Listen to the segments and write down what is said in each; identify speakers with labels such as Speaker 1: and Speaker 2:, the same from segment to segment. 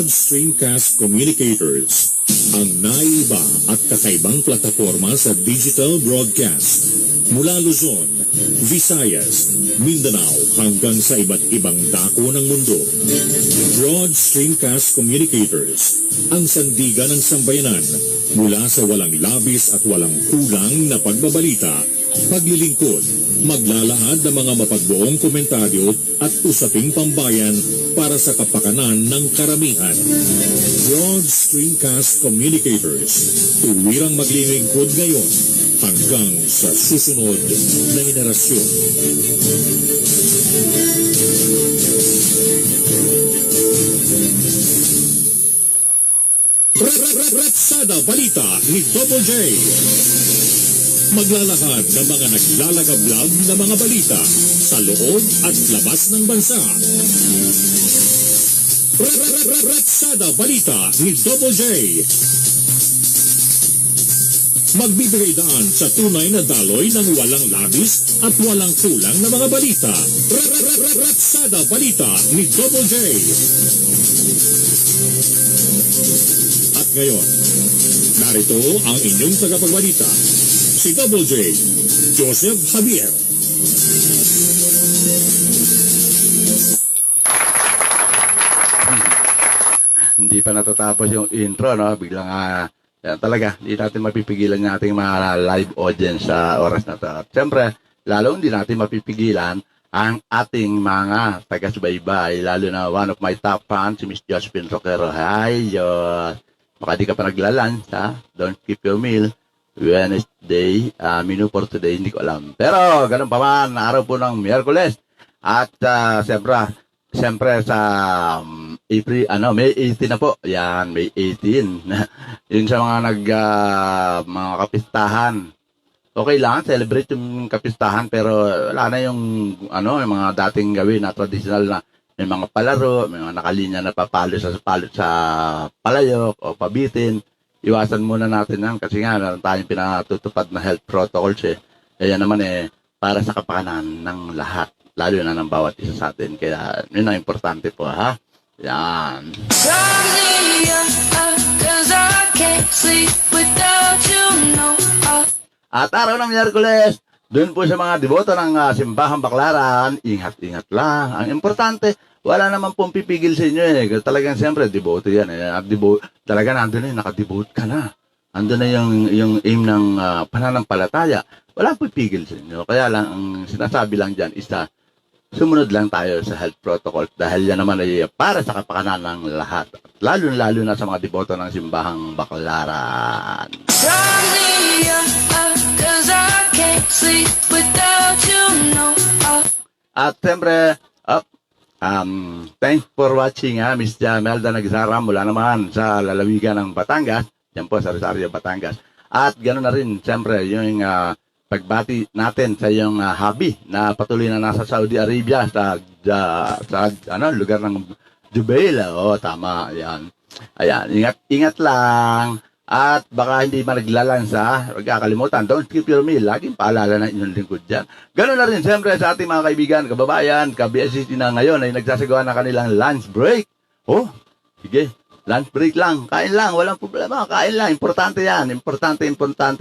Speaker 1: Broad Streamcast Communicators, ang naiba at kakaibang plataforma sa digital broadcast mula Luzon, Visayas, Mindanao hanggang sa iba't ibang dako ng mundo. Broad Streamcast Communicators, ang sandigan ng sambayanan mula sa walang labis at walang kulang na pagbabalita, paglilingkod, maglalahad ng mga mapagbuong komentaryo at usaping pambayan para sa kapakanan ng karamihan. Broad Streamcast Communicators, tuwirang maglilingkod ngayon hanggang sa susunod na henerasyon. Ratsada Balita ni Double J. Maglalahad ng mga naglalagablog na mga balita sa loob at labas ng bansa. Ratsada Balita ni Double J. Magbibigay daan sa tunay na daloy ng walang labis at walang kulang na mga balita. Ratsada Balita ni Double J. At ngayon, narito ang inyong tagapagbalita, si Double J, Joseph Javier.
Speaker 2: Hindi pa natatapos yung intro, no? Biglang, yan talaga, hindi natin mapipigilan yung ating mga live audience sa oras na ito. At siyempre, lalo hindi natin mapipigilan ang ating mga taga-subaybay, lalo na one of my top fans, si Miss Josephine Roquero. Hi, Diyos! Baka di ka pa naglalunch, ha? Don't keep your meal. Wednesday, menu for today, hindi ko alam. Pero, ganun pa man, araw po ng Miyerkules. At, siyempre sa April, May 18 na po. Yan, May 18. Yun sa mga mga kapistahan. Okay lang, celebrate yung kapistahan, pero wala na yung, yung mga dating gawin na traditional na may mga palaro, may mga nakalinya na papalo sa palayok o pabitin. Iwasan muna natin yan kasi nga meron tayong pinatutupad na health protocols eh. Kaya naman para sa kapakanan ng lahat, lalo na ng bawat isa sa atin. Kaya yun ang importante po, ha? Yan. At araw ng Miyerkules, doon po sa mga deboto ng Simbahang Baklaran, ingat-ingat lang. Ang importante, wala naman pong pipigil sa inyo eh. Talagang siyempre, deboto yan eh. At talaga nandun nakadebote ka na. Andun na yung aim ng pananampalataya. Wala pong pipigil sa inyo. Kaya lang, ang sinasabi lang dyan is sumunod lang tayo sa health protocol dahil yan naman ay para sa kapakanan ng lahat. Lalo na sa mga deboto ng Simbahang Baklaran. At siyempre, thanks for watching, Miss Melda Nagsaram mula naman sa lalawigan ng Batangas. Yan po, sa Rosario, Batangas. At ganoon na rin, siyempre, yung pagbati natin sa yung hubby na patuloy na nasa Saudi Arabia sa lugar ng Jubail. Tama, yan. Ayan, ingat lang. At baka hindi man naglalansa, huwag kakalimutan, don't keep your meal. Laging paalala ng inyong lingkod dyan. Ganoon na rin, siyempre, sa ating mga kaibigan, kababayan, ka-BSCT na ngayon ay nagsasagawa na kanilang lunch break. Sige, lunch break lang. Kain lang, walang problema. Kain lang, importante yan. Importante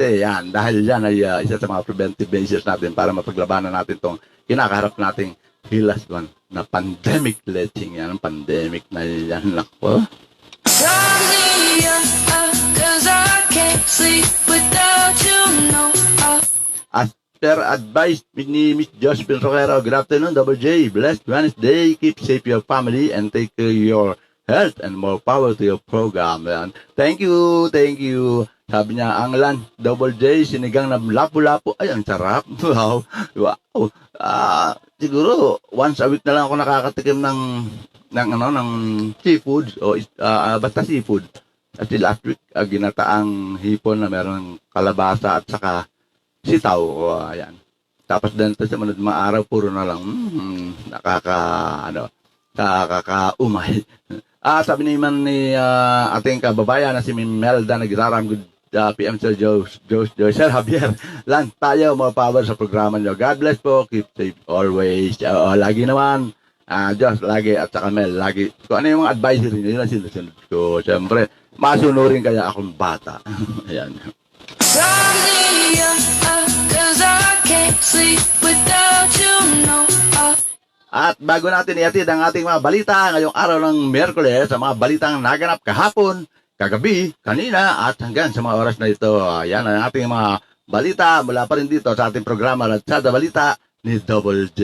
Speaker 2: yan. Dahil yan ay isa sa mga preventive measures natin para mapaglabanan natin itong kinakaharap nating hilas na pandemic letting yan. Pandemic na yan. Nako. As per advice ni Miss Josephine Roquero, good afternoon, Double J. Blessed Wednesday. Keep safe your family and take care of your health and more power to your program. And thank you. Sabi niya, ang lunch, Double J, sinigang na lapu-lapu. Ay, ang sarap. Wow. Siguro, once a week na lang ako nakakatikim ng seafood o basta seafood. At last week, ginataang hipon na meron kalabasa at saka sitaw. Ayan. Tapos din sa mga araw, puro na lang, nakakaumay. Sabi naman ni ating kababayan na si Melda Nagsaram, good PM Sir Joseph Javier. Lang tayo, mga power sa programa nyo. God bless po. Keep safe always. Lagi naman, Diyos lagi at saka Mel lagi. Kung ano yung mga advisory niyo, yun ang sinusunod ko. Siyempre, masunurin kaya akong bata. Ayan. At bago natin ihatid ang ating mga balita ngayong araw ng Miyerkules, sa mga balitang naganap kahapon, kagabi, kanina, at hanggang sa mga oras na ito, yan ang ating mga balita mula pa rin dito sa ating programa Ratsada Balita ni Double J.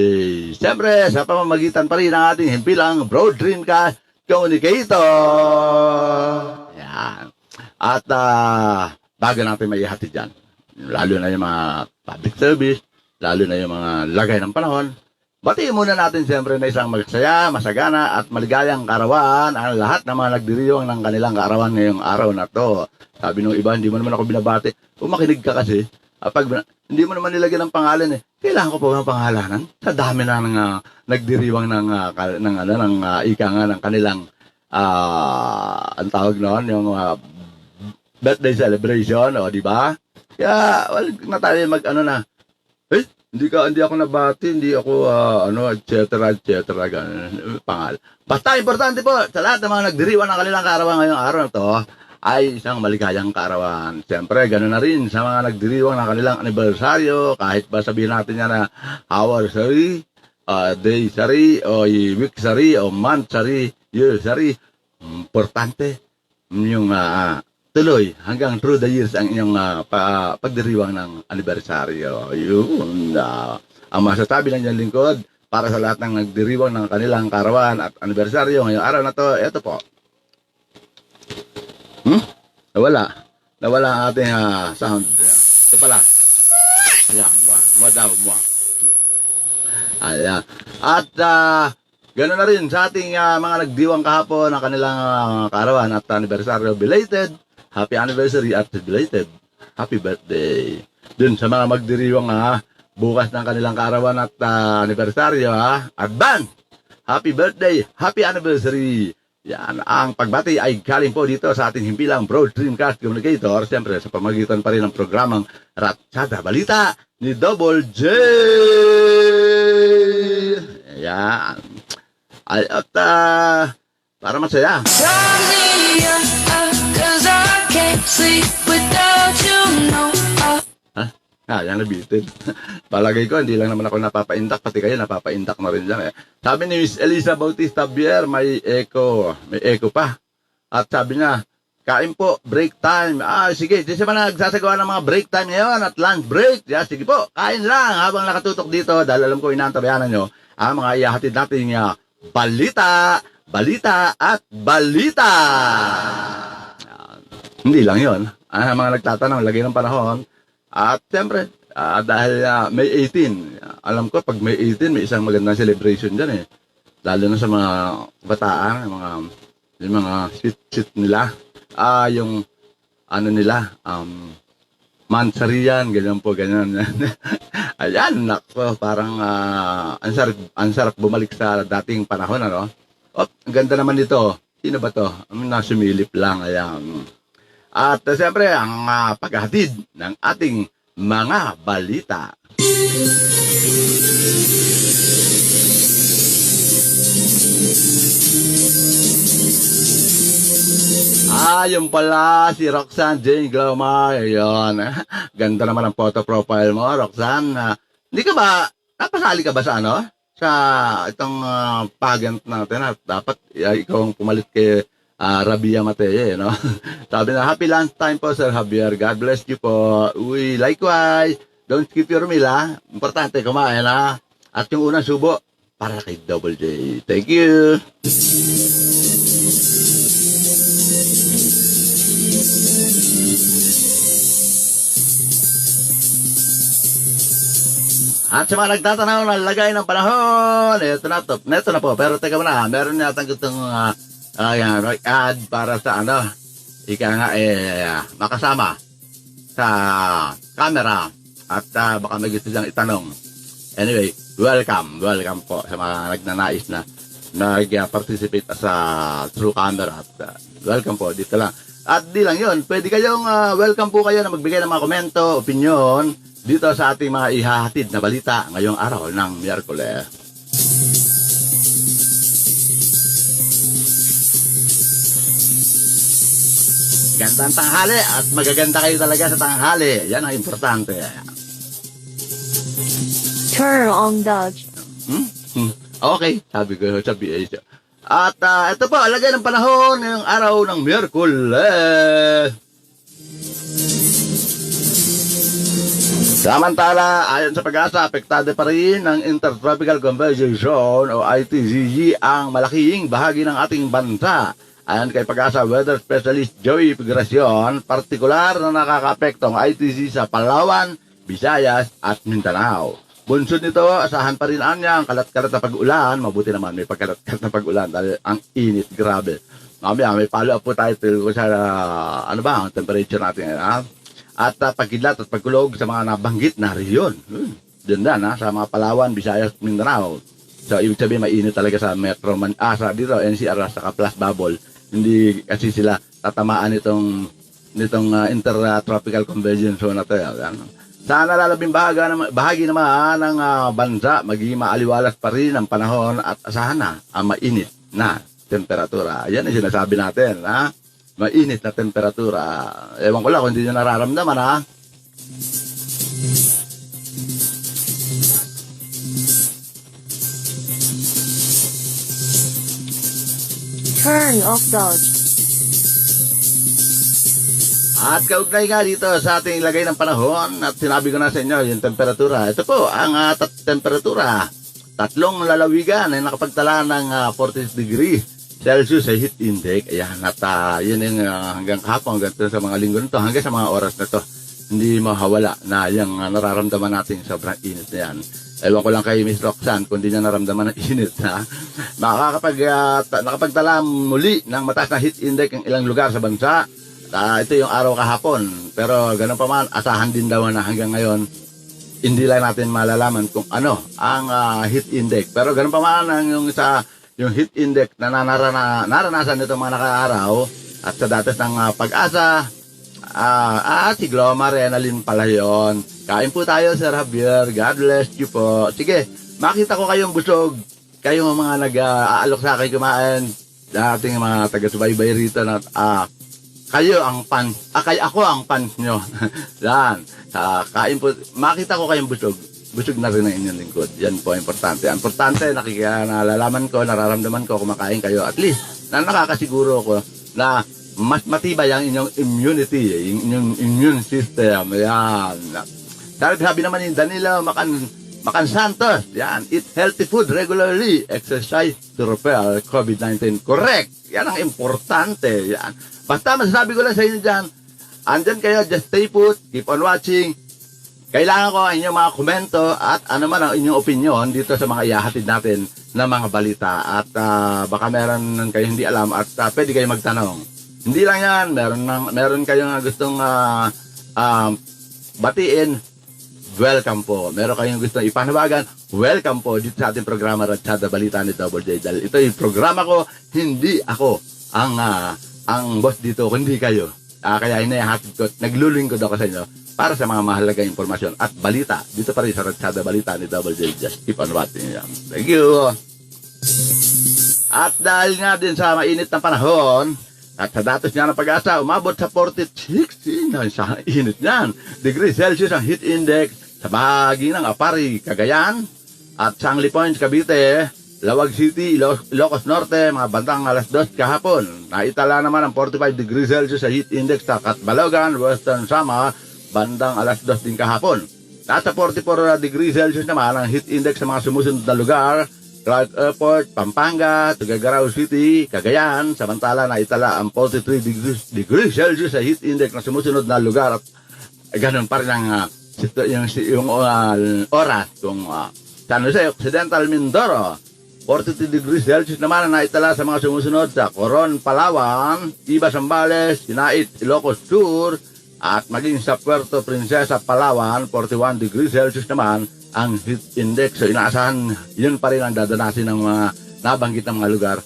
Speaker 2: Siyempre, sa pamamagitan pa rin ng ating himpilang Broad Dreamcast Communicator. Yan. At bago natin maihatid dyan, lalo na yung mga public service, lalo na yung mga lagay ng panahon, batiin muna natin siyempre na isang magsaya, masagana at maligayang kaarawan ang lahat ng mga nagdiriwang ng kanilang kaarawan ngayong araw na to. Sabi nung iba, hindi mo naman ako binabati. Kung makinig ka kasi, hindi mo naman nilagyan ng pangalan kailangan ko po ng pangalanan sa dami na ng nagdiriwang ng ika nga ng kanilang ang tawag noon, yung birthday celebration, o di ba? Kaya, na tayo hindi ako nabati, hindi ako, et cetera, ganun, pangal. Basta, importante po, sa lahat ng mga nagdiriwan ng kanilang kaarawan ngayong araw na to, ay isang maligayang kaarawan. Siyempre, gano'n na rin sa mga nagdiriwang ng kanilang anibersaryo, kahit ba sabihin natin yan na hour-sary, day-sary, o week-sary, o month-sary, year-sary, importante yung tuloy hanggang through the years ang inyong pagdiriwang ng anibersaryo. Yun. Ang masasabi ng inyong lingkod para sa lahat ng nagdiriwang ng kanilang kaarawan at anibersaryo ngayong araw na to, eto po. Nawala ang ating sound. Ito pala. Ayan, Ayan. At gano'n na rin sa ating mga nagdiwang kahapon ng kanilang kaarawan at anibersaryo. Belated happy anniversary at belated happy birthday. Dun sa mga magdiriwang bukas ng kanilang kaarawan at anibersaryo, advance happy birthday, happy anniversary. Yan, ang pagbati ay galing po dito sa ating himpilang Broad Dreamcast Communicator, siyempre sa pamagitan pa rin ng programang Ratsada Balita ni Double J. Yan. At para masaya. Yan nabitin. Palagay ko, hindi lang naman ako napapaindak, pati kayo napapaindak na rin dyan. Sabi ni Miss Elisa Bautista Bier, may echo pa. At sabi niya, kain po, break time. Sige, di siya ba nagsasagawa ng mga break time ngayon at lunch break? Sige po, kain lang habang nakatutok dito dahil alam ko inaantabayanan nyo ang mga ihahatid natin balita at balita. Hindi lang yun. Mga nagtatanong, lagay ng panahon. At siyempre, dahil May 18, alam ko pag May 18, may isang magandang celebration dyan Lalo na sa mga bataan, yung mga sweet nila. Yung nila, mansarian, ganyan po, ganyan. Ayan, nako, parang ang sarap bumalik sa dating panahon, ano? Ang ganda naman dito. Sino ba to? Nasumilip lang, ayan. At siyempre, ang paghahatid ng ating mga balita. Yung pala, si Roxanne Jane Glomar. Ayun. Ganda naman ang photo profile mo, Roxanne. Hindi ka ba, napasali ka ba sa sa itong pageant natin? Dapat ikaw ang pumalit kay Rabia Mateye, no? Sabi na, happy lunchtime po, Sir Javier. God bless you po. Uy, likewise. Don't skip your meal, Importante, kumain, At yung unang subo, para kay Double J. Thank you. At sa mga nagtatanaw ng lagay ng panahon, ito na po. Pero teka muna, meron yata itong ad para sa ika nga makasama sa camera at baka may gusto siyang itanong. Anyway, welcome po sa mga nagnanais na nag-participate sa True Camera at welcome po dito lang. At di lang yun, pwede kayong welcome po kayo na magbigay ng mga komento, opinion dito sa ating mga ihahatid na balita ngayong araw ng Miyerkules. Gandang tanghali at magaganda kayo talaga sa tanghali. Yan ang importante.
Speaker 3: Turn on Dodge.
Speaker 2: Okay, sabi ko. At ito po, alagay ng panahon ngayong araw ng Miyerkules. Samantala, ayon sa pag-asa, apektado pa rin ng Intertropical Convergence Zone o ITZZ ang malaking bahagi ng ating bansa. Ayon kay pag-asa weather specialist Joey Pigracion, partikular na nakaka-apekto ang ITZ sa Palawan, Visayas at Mindanao. Bunsod nito, asahan pa rin niya ang kalat-kalat na pag-ulan. Mabuti naman may pagkalat-kalat na pag-ulan dahil ang init, grabe. Mamaya, may follow-up po tayo sa ang temperature natin. At pagkidlat at pagkulog sa mga nabanggit na rehiyon. Diyan na, sa mga Palawan, Visayas, Mindanao. So, ibig sabihin, mainit talaga sa Metro sa dito, NCR, sa Plus Bubble. Hindi kasi sila tatamaan nitong Intertropical Convergence Zone na ito. Sa nalalabing bahagi naman ng bansa, magiging maaliwalas pa rin ang panahon at asahan na ang mainit na temperatura. Yan ang sinasabi natin, mainit na temperatura. Ewan ko lang kung hindi nyo nararamdaman,
Speaker 3: Turn off Dodge.
Speaker 2: At kaugnay nga dito sa ating lagay ng panahon at sinabi ko na sa inyo yung temperatura. Ito po ang temperatura. Tatlong lalawigan ay nakapagtala ng 40 degree Celsius sa heat index. Ayan, at yun yung hanggang kahapon, hanggang sa mga linggo nito, hanggang sa mga oras na to, hindi mawawala na yung nararamdaman natin sobrang init na yan. Ewan ko lang kay Miss Roxanne kung di niya naramdaman ng init nakapagtala muli ng mataas na heat index ang ilang lugar sa bansa. Ito yung araw kahapon, pero ganun pa man, asahan din daw na hanggang ngayon hindi lang natin malalaman kung ano ang heat index. Pero ganun pa man yung heat index na naranasan nito mga nakaaraw at sa datos ng pag-asa. Si Gloma Renalyn pala yun. Kain po tayo, Sir Javier. God bless you po. Sige, makita ko kayong busog. Kayong mga nag-aalok sa akin kumain. Ating mga taga-subaybay rito na kayo ang ako ang pan nyo. Yan. Kain po. Makita ko kayong busog. Busog na rin ang inyong lingkod. Yan po importante. Importante, nalalaman ko, nararamdaman ko, kumakain kayo. At least, nakakasiguro ko na mas matibay ang inyong immunity, yung inyong immune system. Yan. Sabi naman ni Danilo Macan Santos, yan, eat healthy food regularly, exercise to repel COVID-19. Correct. Yan ang importante. Yan. Basta masasabi ko lang sa inyo dyan, andyan kayo, just stay put, keep on watching. Kailangan ko ang inyong mga komento at ano man ang inyong opinion dito sa mga ihahatid natin na mga balita. At baka meron kayo hindi alam at pwede kayo magtanong. Hindi lang yan, meron kayong gustong batiin, welcome po. Meron kayong gustong ipanawagan, welcome po dito sa ating programa Ratsada Balita ni Double J. Dahil ito yung programa ko, hindi ako ang boss dito, kundi kayo. Kaya hinahatid ko, naglulingkod ako sa inyo para sa mga mahalagang impormasyon at balita. Dito pa rin sa Ratsada Balita ni Double J. Just keep on watching yan. Thank you. At dahil nga din sa mainit na panahon, at sa datos niya ng pag-asa, umabot sa 46, sa init niyan, degree Celsius ang heat index sa bahagi ng Apari, Cagayan, at Sangli Point, Cavite, Lawag City, Ilocos Norte, mga bandang alas 2 kahapon. Naitala naman ang 45 degrees Celsius sa heat index sa Catbalogan, Western Samar, bandang alas 2 din kahapon. At sa 44 degrees Celsius naman ang heat index sa mga sumusunod na lugar, Clark Airport, Pampanga, Tuguegarao City, Cagayan. Samantala na itala ang 43 degrees Celsius sa heat index na sumusunod na lugar at ganun pa rin ang yung oras kung San Jose Occidental, Mindoro. 42 degrees Celsius naman na itala sa mga sumusunod sa Coron, Palawan, Iba, Zambales, Sinait, Ilocos Sur at maging sa Puerto Princesa, Palawan. 41 degrees Celsius naman ang heat index. So inaasahan yun pa rin ang dadanasin ng mga nabanggit ng mga lugar.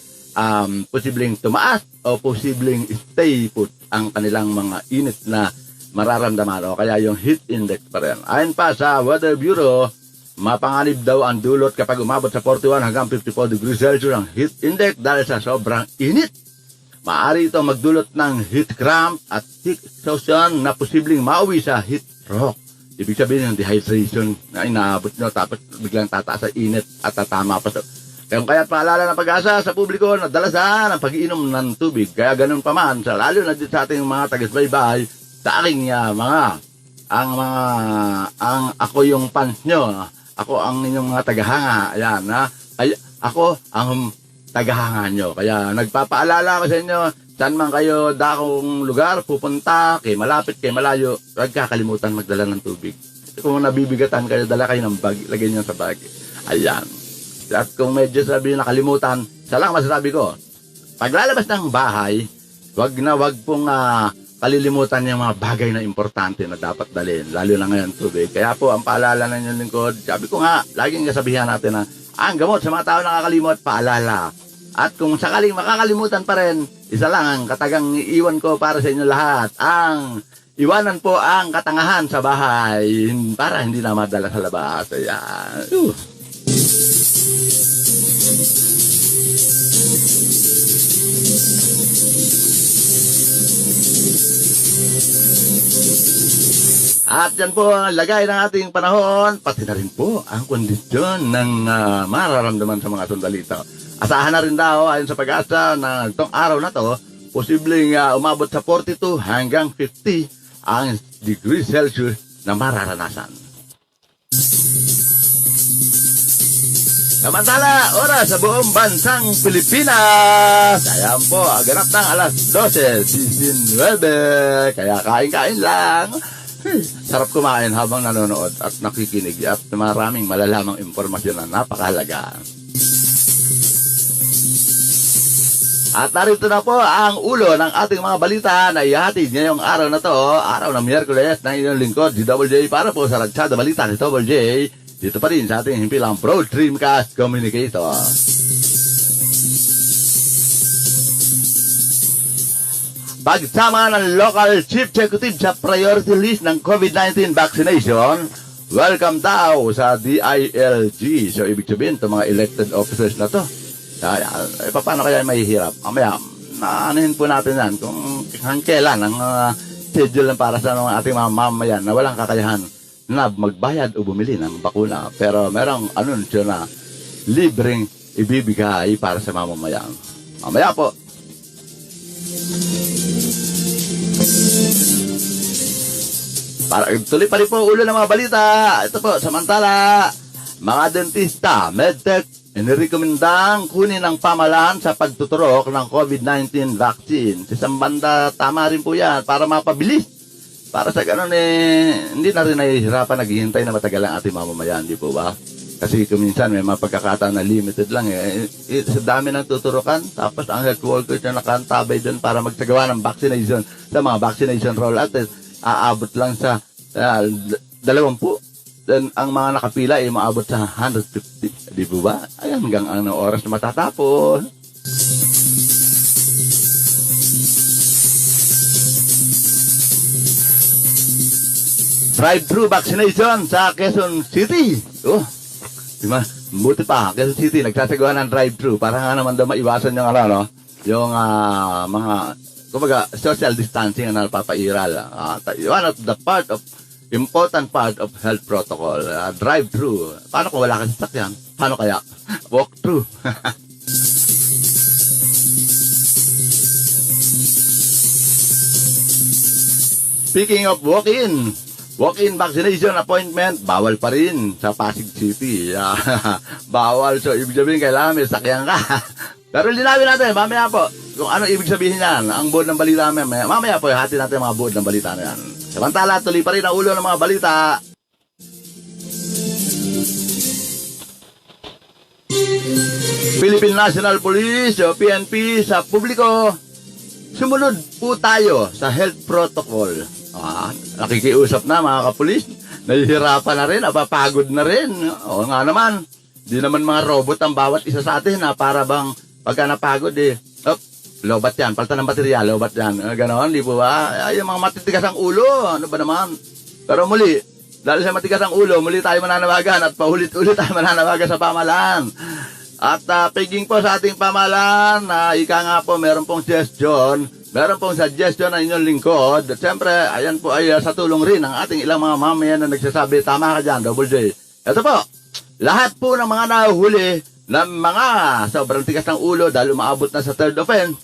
Speaker 2: Posibleng tumaas o posibleng stay put ang kanilang mga init na mararamdaman o kaya yung heat index pa rin. Ayon pa sa Weather Bureau, mapanganib daw ang dulot kapag umabot sa 41 hanggang 54 degrees Celsius ang heat index dahil sa sobrang init. maaari ito magdulot ng heat cramp at heat exhaustion na posibleng mauwi sa heat stroke. Ibig sabihin yung dehydration na inaabot nyo tapos biglang tataas sa init at tatama pa sa... Kaya kaya't paalala ng Pag-asa sa publiko na dalasan ang pag-iinom ng tubig. Kaya ganun pa man, lalo na dito sa ating mga taga-subaybay, sa aking ako yung fans nyo, ako ang inyong mga tagahanga, ayan, ako ang tagahanga nyo. Kaya nagpapaalala ko sa inyo, saan man kayo dakong lugar pupunta, kay malapit, kay malayo, huwag kakalimutan magdala ng tubig. Kung nabibigatan kayo, dala kayo ng bag, lagay nyo sa bag. Ayan. At kung medyo sabi nakalimutan, isa lang masasabi ko, paglalabas ng bahay, wag pong kalilimutan yung mga bagay na importante na dapat dalhin, lalo na ngayon tubig. Kaya po, ang paalala ng inyong lingkod, sabi ko nga, laging kasabihan natin na, ang gamot sa mga tao nakakalimot, paalala. At kung sakaling makakalimutan pa rin, isa lang ang katagang iiwan ko para sa inyo lahat. Ang iwanan po ang katangahan sa bahay para hindi na madala sa labas. Ayan. At yan po ang lagay ng ating panahon, pati na rin po ang kondisyon ng mararamdaman sa mga sundalito. Asahan na rin daw ayon sa Pag-asa na itong araw na to, posibleng umabot sa 42 hanggang 50 ang degree Celsius na mararanasan. Samantala, oras sa buong bansang Pilipinas. Ayan po, ganap ng alas 12:19. Kaya kain-kain lang. Sarap kumain habang nanonood at nakikinig at maraming malalamang impormasyon na napakahalaga. At narito na po ang ulo ng ating mga balita na ihatid ngayong araw na to, araw ng Miyerkules ng inyong lingkod, si Double J, para po sa Ragsada Balita ni Double J, dito pa rin sa ating himpilang Pro Dreamcast Communicator. Pagsama ng local chief executive sa priority list ng COVID-19 vaccination, welcome daw sa DILG. So, ibig sabihin, itong mga elected officers na to, paano kaya mahihirap? Mamaya, anuhin po natin yan kung kailan ang schedule para sa ating mga mamayan na walang kakayahan na magbayad o bumili ng bakuna. Pero merong anunsyo na libreng ibibigay para sa mamamayan. Mamaya po. Para tuloy pa rin po ulo ng mga balita. Ito po, samantala, mga dentista, medtech, inirekomendang kunin ang pamahalaan sa pagtuturok ng COVID-19 vaccine. Sa isang banda, tama rin po yan para mapabilis. Para sa ganun hindi na rin nahihirapan naghihintay na matagal ang ating mamamayan, di po ba? Kasi kung minsan may mga pagkakataon na limited lang sa dami ng tuturukan, tapos ang health workers na nakantabay doon para magsagawa ng vaccination sa mga vaccination rollout, aabot lang sa 20. Then, ang mga nakapila ay maabot sa 150. Di po ba? Ayan, hanggang anong oras na matatapos. Drive-thru vaccination sa Quezon City. Oh, di ba? Buti pa, Quezon City, nagsasagawa ng drive-thru para nga naman daw maiwasan yung yung mga, kumbaga, social distancing na napapairal. One of the important part of health protocol, drive-thru. Paano kung wala kang sasakyan? Paano kaya? Walk-through. Speaking of walk-in vaccination appointment, bawal pa rin sa Pasig City. Bawal. So, ibig sabihin, kailangan may sakyan ka. Pero linawin natin, mamaya po, kung ano ibig sabihin yan, ang board ng balita mamaya po, hati natin mga board ng balita na yan. Samantala, tuloy pa rin ang ulo ng mga balita. Philippine National Police o PNP sa publiko, sumunod po tayo sa health protocol. Nakikiusap na mga kapulis, nahihirapan na rin, napapagod na rin. O nga naman, di naman mga robot ang bawat isa sa atin para bang pagka napagod lobat yan, palta ng baterya, lobat yan. Ganon, di po ba? Ay, yung mga matitigas ang ulo, ano ba naman? Pero muli, dahil sa matigas ang ulo, muli tayo mananawagan at paulit-ulit tayo mananawagan sa pamahalaan. At piging po sa ating pamahalaan na ika nga po meron pong suggestion ng inyong lingkod. At siyempre, ayan po ay sa tulong rin ng ating ilang mga mamayan na nagsasabi, tama ka dyan, Double J. Ito po, lahat po ng mga nahuhuli ng mga sobrang tigas ng ulo dahil umaabot na sa third offense.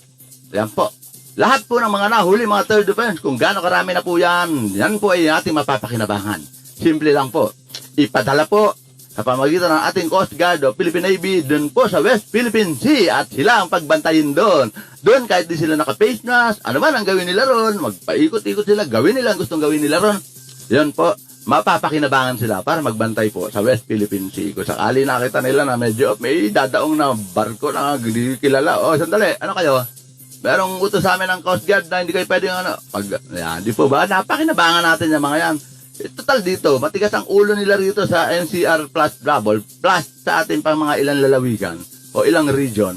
Speaker 2: Ayan po. Lahat po ng mga nahuli, mga third offense, kung gaano karami na po yan po ay ating mapapakinabangan. Simple lang po. Ipadala po sa pamagitan ng ating Coast Guard o Philippine Navy doon po sa West Philippine Sea at sila ang pagbantayin doon. Doon kahit di sila naka-face mask, ano man ang gawin nila ron, magpaikot-ikot sila, gawin nila ang gustong gawin nila ron. Yun po, mapapakinabangan sila para magbantay po sa West Philippine Sea. Kung sakali nakita nila na medyo may dadaong na barko na hindi kilala, sandali, ano kayo? Merong utos sa amin ng Coast Guard na hindi kayo pwedeng di po ba? Napakinabangan natin yung mga yan. Total dito, matigas ang ulo nila rito sa NCR plus Blabol, plus sa ating pang mga ilang lalawigan o ilang region.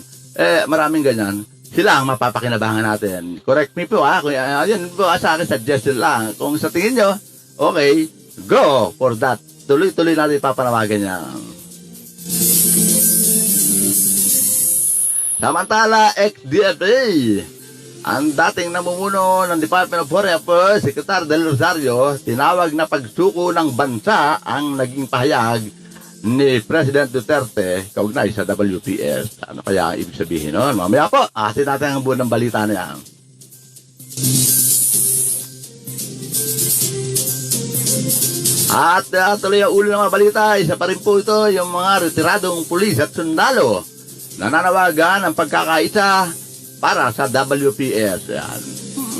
Speaker 2: Maraming ganyan. Sila ang mapapakinabangan natin. Correct me po kung yan po sa akin suggestion lang. Kung sa tingin nyo, okay, go for that. Tuloy-tuloy natin papanawagan yan. Samantala, ex-DFA, ang dating namumuno ng Department of Foreign Affairs, Secretary Del Rosario, tinawag na pagsuko ng bansa ang naging pahayag ni President Duterte kaugnay sa WPS. Ano kaya ang ibig sabihin nun? Mamaya po, asin natin ang buwan ng balita na yan. At tuloy ang ulo ng mga balita, isa pa rin po ito yung mga retiradong pulis at sundalo nananawagan ang pagkakaisa para sa WPS. Yan.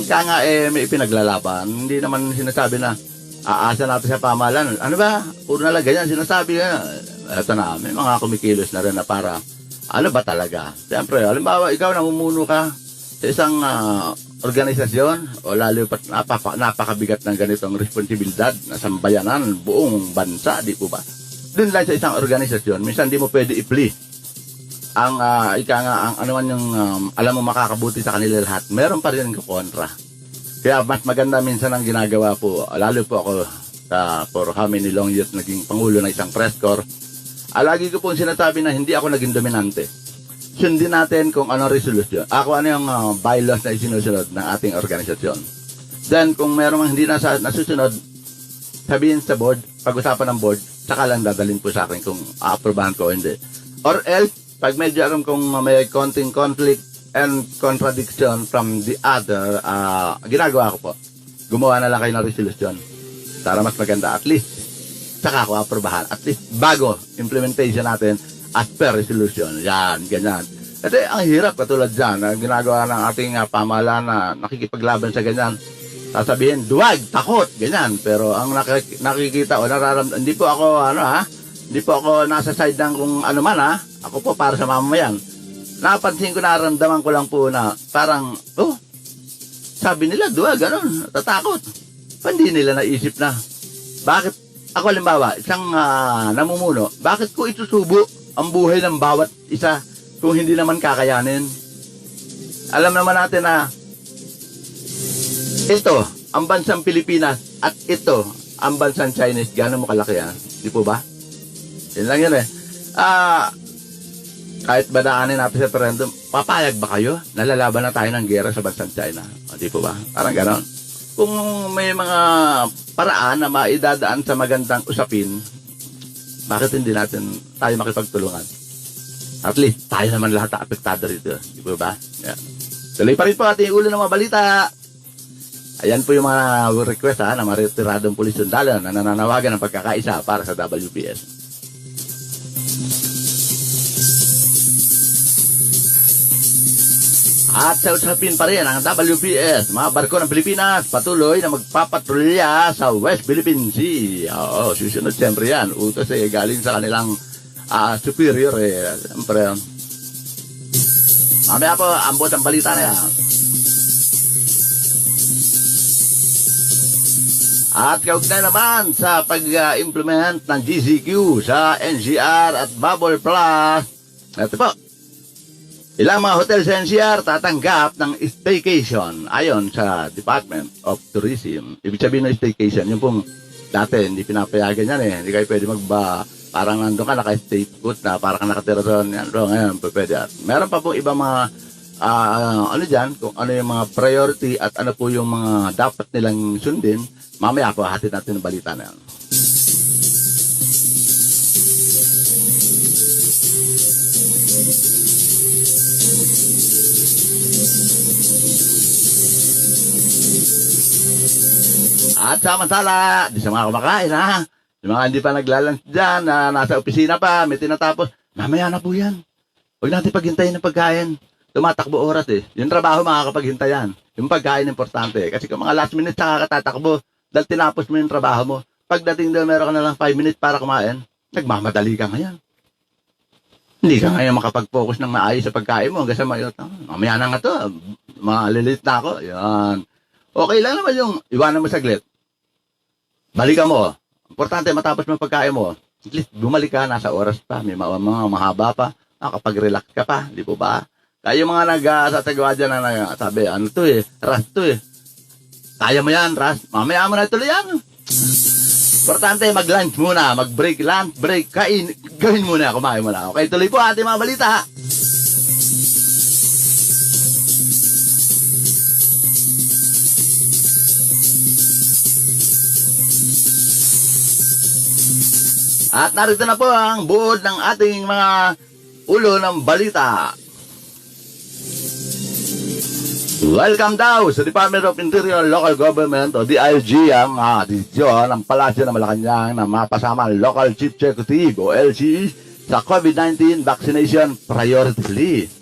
Speaker 2: Kaya nga may ipinaglalaban. Hindi naman sinasabi na aasa natin sa pamahalaan. Ano ba? Puro na lang ganyan sinasabi. Ito na, may mga kumikilos na rin na para ano ba talaga? Siyempre, halimbawa, ikaw namumuno ka sa isang organisasyon o lalo pat napakabigat ng ganitong responsibilidad na sambayanan buong bansa, di po ba? Doon lang sa isang organisasyon, minsan di mo pwede i-plea ang ang ano man yung alam mo makakabuti sa kanila lahat, meron pa rin kontra. Kaya mas maganda minsan ang ginagawa po, lalo po ako for how many long years naging pangulo ng isang press corps. Lagi ko po sinasabi na hindi ako naging dominante. Sundin natin kung ano resolution. Ako ano yung bylaws na isinusunod ng ating organisasyon. Then kung meron hindi nasusunod, sabihin sa board, pag-usapan ng board, saka lang dadalhin po sa akin kung a-aprobahan ko o hindi. Or else, pag medyo alam kung may konting conflict and contradiction from the other, ginagawa ko po, gumawa na lang kayo ng resolution para mas maganda. At least, saka ako aprobahan. At least, bago implementation natin as per resolution. Yan, ganyan. Ito ang hirap katulad dyan. Ginagawa ng ating pamahalaan na nakikipaglaban sa ganyan. Sasabihin, duwag, takot, ganyan. Pero ang nakikita o nararamdaman, hindi po ako, hindi po ako nasa side ng kung ano man, Ako po para sa mamamayan. Napansin ko, naramdaman ko lang po na parang, sabi nila, duwag, gano'n, tatakot. Hindi nila naisip na, bakit, ako halimbawa, isang namumuno, bakit ko itusubo ang buhay ng bawat isa kung hindi naman kakayanin? Alam naman natin na, ito, ang bansang Pilipinas, at ito, ang bansang Chinese, gano'n mo kalaki, Di po ba? Yun lang yun kahit badaanin natin sa referendum, papayag ba kayo? Nalalaban na tayo ng gera sa bansang China. Di po ba? Parang gano'n. Kung may mga paraan na maidadaan sa magandang usapin, bakit hindi natin tayo makipagtulungan? At least, tayo naman lahat na apektado rito. Di po ba? Yeah. Tuloy pa rin po ating ulo ng mga balita. Ayan po yung mga request ng mga retiradong pulis sundalo na nananawagan ng pagkakaisa para sa WPS. At sa usapin pa rin ang WPS, mga barko ng Pilipinas patuloy na magpapatrolya sa West Philippine Sea. Susunod siyempre yan. Utos galing sa kanilang superior Siyempre. Mamaya po, ambot ang balita na yan. At kaugnay naman sa pag-implement ng GCQ sa NCR at Bubble Plus. Ito po. Ilang mga hotel sa NCR tatanggap ng staycation ayon sa Department of Tourism. Ibig sabihin ng staycation, yung pong dati hindi pinapayagan yan Hindi kayo pwede parang nandun ka, naka-stay put na, parang nakatira doon, yan, doon, ngayon, pwede. At meron pa po ibang mga, ano dyan, kung ano yung mga priority at ano po yung mga dapat nilang sundin, mamaya po, hatid natin ang balita na yan. At samantala, di sa mga kumakain ha, yung mga hindi pa naglalunch dyan, na nasa opisina pa, may tinatapos, mamaya na po yan. Huwag natin paghintayin ng pagkain. Tumatakbo oras eh. Yung trabaho makakapaghintayan. Yung pagkain importante. Kasi kung mga last minute saka katatakbo, dahil tinapos mo yung trabaho mo, pagdating doon meron ka na lang 5 minutes para kumain, nagmamadali ka ngayon. Hindi ka ngayon makapag-focus ng maayos sa pagkain mo hanggang sa mamaya na nga to, malilit na ako. Yan. Okay lang naman yung iwanan mo saglit. Balikan mo. Importante matapos mo pagkain mo. At least bumalik ka, nasa oras pa, may mga mahaba pa, nakapag-relax ka pa, di po ba? Kaya yung mga nag-sasagawa dyan na sabi, ano to eh, Ras to eh. Kaya mo yan, Ras. Mamaya mo na ituloy yan. Importante, mag-lunch muna, mag-break, lunch, break, kain, gawin muna, kumain muna. Okay, tuloy po ating mga balita. At narito na po ang buod ng ating mga ulo ng balita. Welcome daw sa Department of Interior and Local Government o DILG ang desisyon ng Palasyo ng Malacanang na mapasama ang Local Chief Executive o LCE sa COVID-19 vaccination priority list.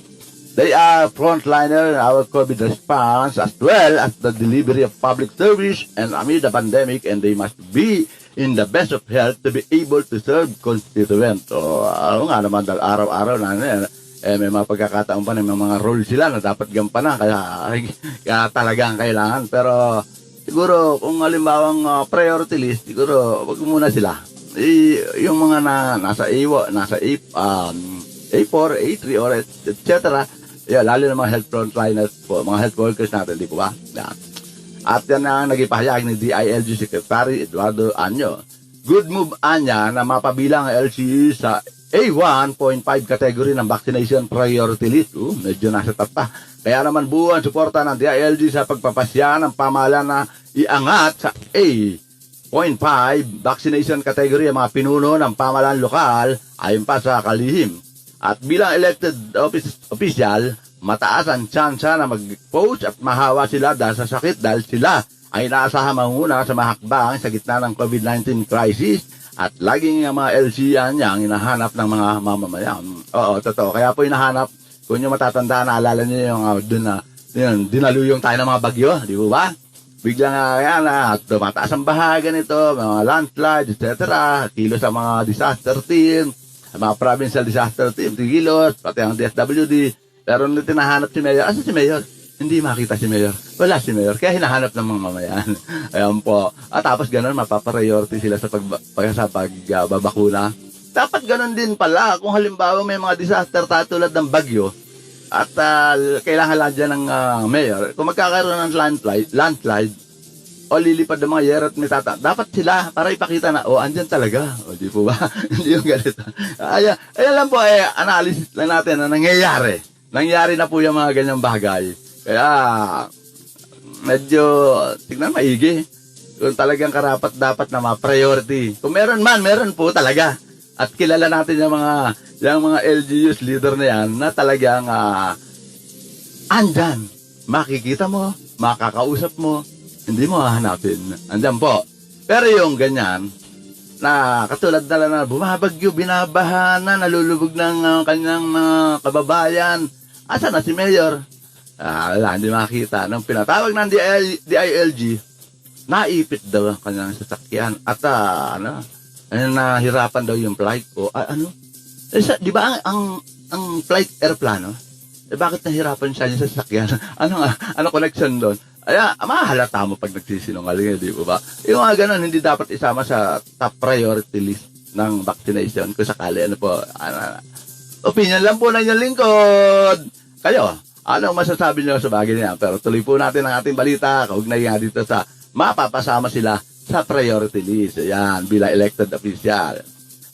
Speaker 2: They are frontliner in our COVID response as well as the delivery of public service and amid the pandemic, and they must be in the best of health to be able to serve constituent. O ano nga naman dahil araw-araw na may mga pagkakataon pa na may mga role sila na dapat gampanan kaya talagang kailangan. Pero siguro kung halimbawang priority list, siguro wag muna sila. Yung mga nasa A4, A3 or etc. Lalo na mga health frontliners po, mga health workers natin, di po ba? Yan. At yan ang nagipahayag ni DILG Secretary Eduardo Anyo. Good move anya na mapabilang ang LCE sa A1.5 category ng vaccination priority list. Medyo nasa tapa. Kaya naman buwan suporta ng DILG sa pagpapasya ng pamahalaan na iangat sa A.5 vaccination category ang mga pinuno ng pamahalaan lokal ayon pa sa kalihim. At bilang elected official, mataas ang tsansa na mag-post at mahawa sila dahil sa sakit dahil sila ay inaasahan manguna sa mahakbang sa gitna ng COVID-19 crisis at laging ang mga LCA niya ang hinahanap ng mga mamamayan. Oo, totoo. Kaya po hinahanap, kung nyo matatanda, naalala nyo yung dinaluyong tayo ng mga bagyo, di ba? Biglang tumataas ang bahagan nito, mga landslide, etc. Kilos sa mga disaster team, mga provincial disaster team, kilos, pati ang DSWD. Pero nung tinahanap si Mayor, asa si Mayor? Hindi makita si Mayor. Wala si Mayor. Kaya hinahanap ng mga mamayan. Ayan po. At tapos ganun, mapapriority sila sa pagbabakuna. Dapat ganun din pala. Kung halimbawa may mga disaster tulad ng bagyo, at kailangan lang dyan ng Mayor, kung magkakaroon ng landslide, o lilipad ng mga yerot mitata, dapat sila para ipakita na, andyan talaga. O di po ba? Hindi yung ganito. Ayan lang po, analysis lang natin na nangyayari. Nangyari na po yung mga ganyang bagay. Kaya, medyo, tignan maigi. Kung talagang karapat dapat na ma-priority. Kung meron man, meron po talaga. At kilala natin yung mga LGUs leader na yan na talagang andyan. Makikita mo, makakausap mo, hindi mo hahanapin. Andyan po. Pero yung ganyan, na katulad na lang na bumabagyo, binabaha na, nalulubog ng kanyang mga kababayan. Asa na si Mayor? Wala, hindi makita. Nung pinatawag ng DILG, naipit daw ang kanyang sasakyan. At nahirapan daw yung flight ko. Di ba ang flight airplano? Bakit nahirapan siya yung sasakyan? Ano connection doon? Mahalata mo pag nagsisinungaling, di ba? Yung mga ganun, hindi dapat isama sa top priority list ng vaccination. Kung sakali, opinion lang po na yung lingkod. Kayo, anong masasabi niyo sa bagay niya? Pero tuloy po natin ang ating balita. Kaugnay nga dito sa mapapasama sila sa priority list. Ayan, bilang elected official.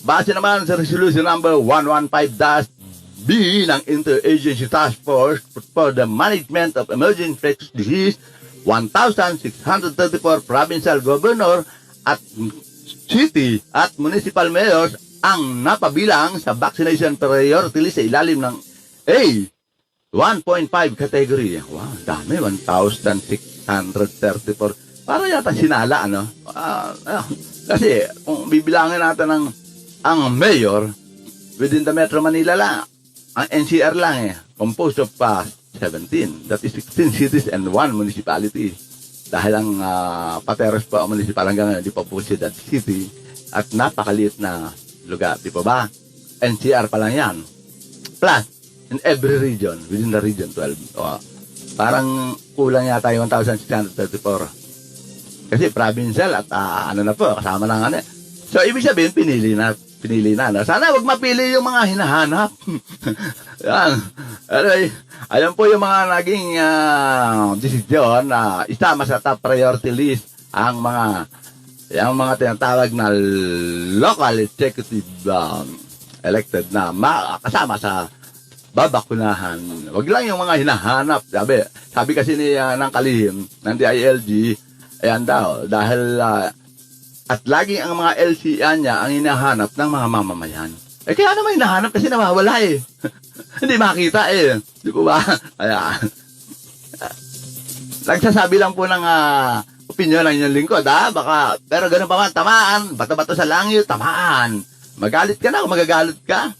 Speaker 2: base naman sa resolution number 115-B ng Interagency Task Force for the Management of Emerging Infectious Disease, 1,634 provincial governor at city at municipal mayors ang napabilang sa vaccination priority list sa ilalim ng A 1.5 category. Wow, dami, 1,634. Para yata sinala, ano? Kasi kung bibilangin natin ang mayor within the Metro Manila lang, ang NCR lang composed of 17. That is 16 cities and 1 municipality. Dahil ang Pateros pa municipal hanggang ngayon, di pa po siya that city at napakaliit na lugar. Di pa ba? NCR pa lang yan. Plus, in every region, within the region 12. Parang kulang yata yung 1,634. Kasi provincial at ano na po, kasama na nga. So, ibig sabihin, pinili na. Sana wag mapili yung mga hinahanap. Yan. Ayan po yung mga naging desisyon na isama sa top priority list ang mga tinatawag na local executive elected na kasama sa babakunahan. Wag lang yung mga hinahanap. Sabi kasi ng kalihim ng DILG, ayan daw, dahil at laging ang mga LCA niya ang hinahanap ng mga mamamayan. Kaya naman hinahanap kasi nawawala Hindi makita Di po ba? Ayan. Nagsasabi lang po ng opinion ng inyong lingkod, baka, pero ganun pa man, tamaan. Bato-bato sa langit, tamaan. Magalit ka na kung magagalit ka.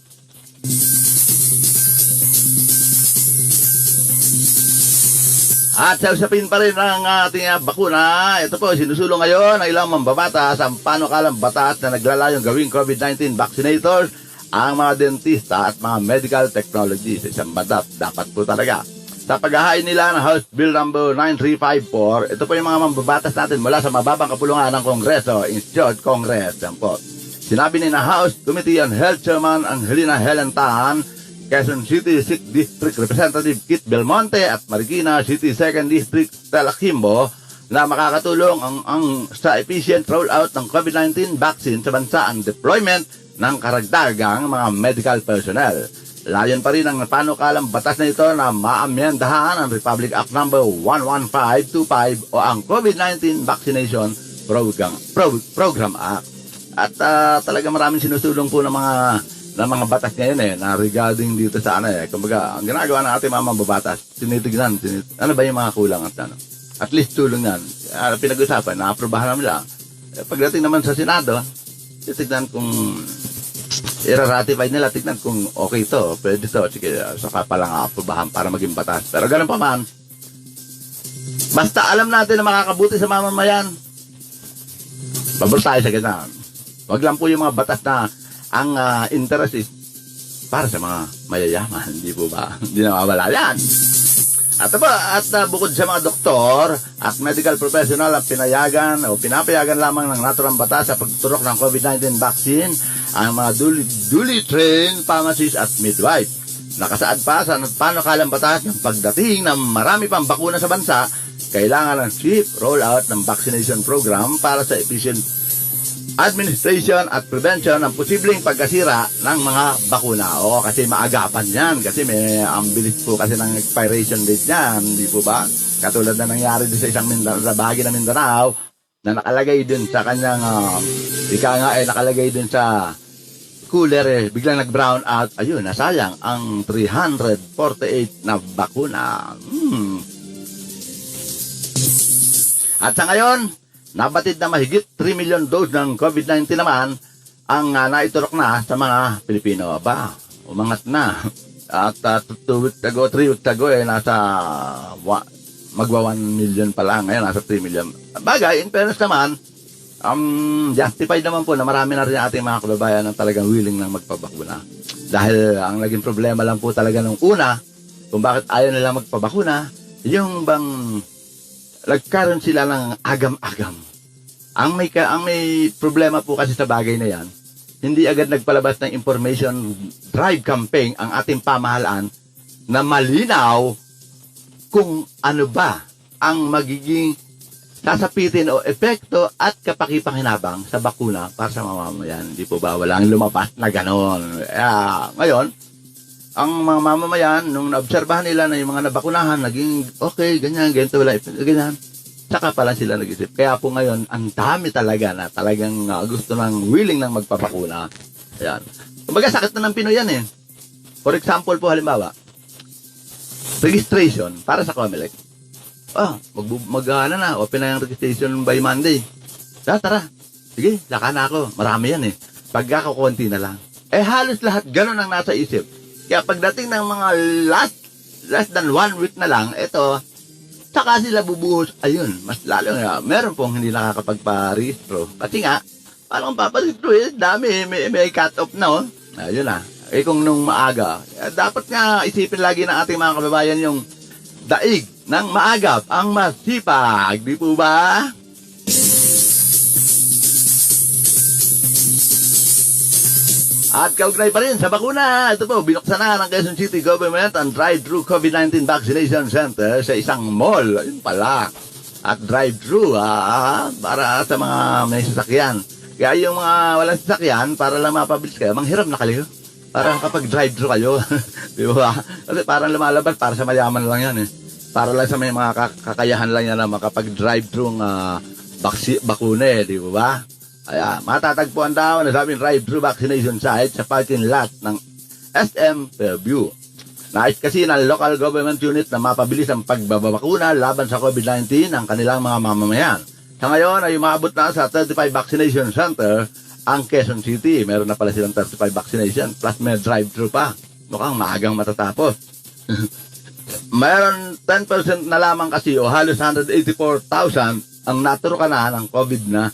Speaker 2: At sa usapin pa rin ng ating bakuna, ito po, sinusulong ngayon ng ilang mambabatas ang panukalang batas na naglalayong gawing COVID-19 vaccinators ang mga dentista at mga medical technologies. Isang batas, dapat po talaga. Sa paghahain nila ng House Bill number 9354, ito po yung mga mambabatas natin mula sa mababang kapulungan ng Kongreso, Institute Congress. Yan po. Sinabi ni na House Committee on Health Chairman Angelina Helen Tan, Quezon City 6th District Representative Kit Belmonte at Marikina City 2nd District Stella Kimbo na makakatulong ang sa efficient rollout ng COVID-19 vaccine sa bansa ang deployment ng karagdagang mga medical personnel. Layon pa rin ang panukalang batas na ito na maamyendahan ang Republic Act number 11525 o ang COVID-19 Vaccination Program Act. At talaga maraming sinusulong po ng mga batas ngayon na regarding dito sa kumbaga, ang ginagawa ng ating mga mababatas, tinitignan, ano ba yung mga kulang at least tulong yan. Pinag-usapan, na-aprobahan namin lang. Pagdating naman sa Senado, titignan kung i-ratify nila, tignan kung okay to, pwede to, sige, saka palang aprobahan para maging batas. Pero ganun pa man, basta alam natin na makakabuti sa mamamayan, babor tayo sa ganyan. Wag lang po yung mga batas na ang interest is para sa mga mayayaman, hindi po ba? Hindi nawawala yan. At bukod sa mga doktor at medical professional ang pinapayagan lamang ng naturang batas sa pagtuturok ng COVID-19 vaccine ang mga duly trained pharmacist at midwife. Nakasaad pa sa panukalang batas ng pagdating ng marami pang bakuna sa bansa, kailangan ng swift rollout ng vaccination program para sa efficient administration at prevention ng posibleng pagkasira ng mga bakuna. Kasi maagapan yan. Kasi ang bilis po kasi ng expiration date niyan. Hindi po ba? Katulad na nangyari din sa isang bahagi ng Mindanao na nakalagay dun sa kanyang nakalagay dun sa cooler biglang nag-brown out. Ayun, nasayang ang 348 na bakuna. At sa ngayon, nabatid na mahigit 3 million dose ng COVID-19 naman ang naiturok na sa mga Pilipino. Umangat na. At 3 weeks ago, nasa magwa 1 million pa lang. Ngayon, nasa 3 million. Bagay, in fairness naman, justified naman po na marami na rin ating mga kababayan na talagang willing nang magpabakuna. Dahil ang naging problema lang po talaga nung una, kung bakit ayaw nila magpabakuna, yung bang nagkaroon sila ng agam-agam. Ang may problema po kasi sa bagay na yan, hindi agad nagpalabas ng information drive campaign ang ating pamahalaan na malinaw kung ano ba ang magiging sasapitin o epekto at kapakipakinabang sa bakuna para sa mamamayan. Hindi po ba walang lumabas na ganon? Ngayon, ang mga mamamayan, nung naobserbahan nila na yung mga nabakunahan, naging okay, ganyan, ganito, wala, ganyan. Saka pala sila nag-isip. Kaya po ngayon, ang dami talaga na talagang gusto ng willing ng magpapakuna. Ayan. Kumbaga, sakit na ng Pinoy yan eh. For example po, halimbawa, registration para sa COMELEC. Open na yung registration by Monday. Tara. Sige, laka na ako. Marami yan eh. Pagka kukunti na lang. Halos lahat ganun ang nasa isip. Kaya pagdating ng mga less than 1 week na lang, ito, saka sila bubuhos. Ayun, mas lalo nga. Meron pong hindi nakakapagpa-registro. Kasi nga, parang paparistro dami. May cut-off na Ayun na. Kung nung maaga, dapat nga isipin lagi ng ating mga kababayan yung daig ng maagap ang masipag. Di po ba? At kaugnay pa rin sa bakuna. Ito po, binuksan na ng Quezon City Government ang drive-thru COVID-19 vaccination center sa isang mall. Ayun pala. At drive-thru, para sa mga may sasakyan. Kaya yung mga walang sasakyan, para lang mapabilis kayo, manghiram na kayo. Para kapag drive-thru kayo. Di ba? Kasi parang lumalabas, para sa mayaman lang yan eh. Para lang sa may mga kakayahan lang yan na makapag-drive-thru bakuna eh. Di ba? Kaya matatagpuan daw na sabing drive-thru vaccination site sa parking lot ng SM Fairview. Nais kasi ng local government unit na mapabilis ang pagbabakuna laban sa COVID-19 ng kanilang mga mamamayan. Sa ngayon ay umabot na sa 35 vaccination center ang Quezon City. Meron na pala silang 35 vaccination plus may drive-thru pa. Mukhang maagang matatapos. Meron 10% na lamang kasi o halos 184,000 ang naturukan na ng COVID-19.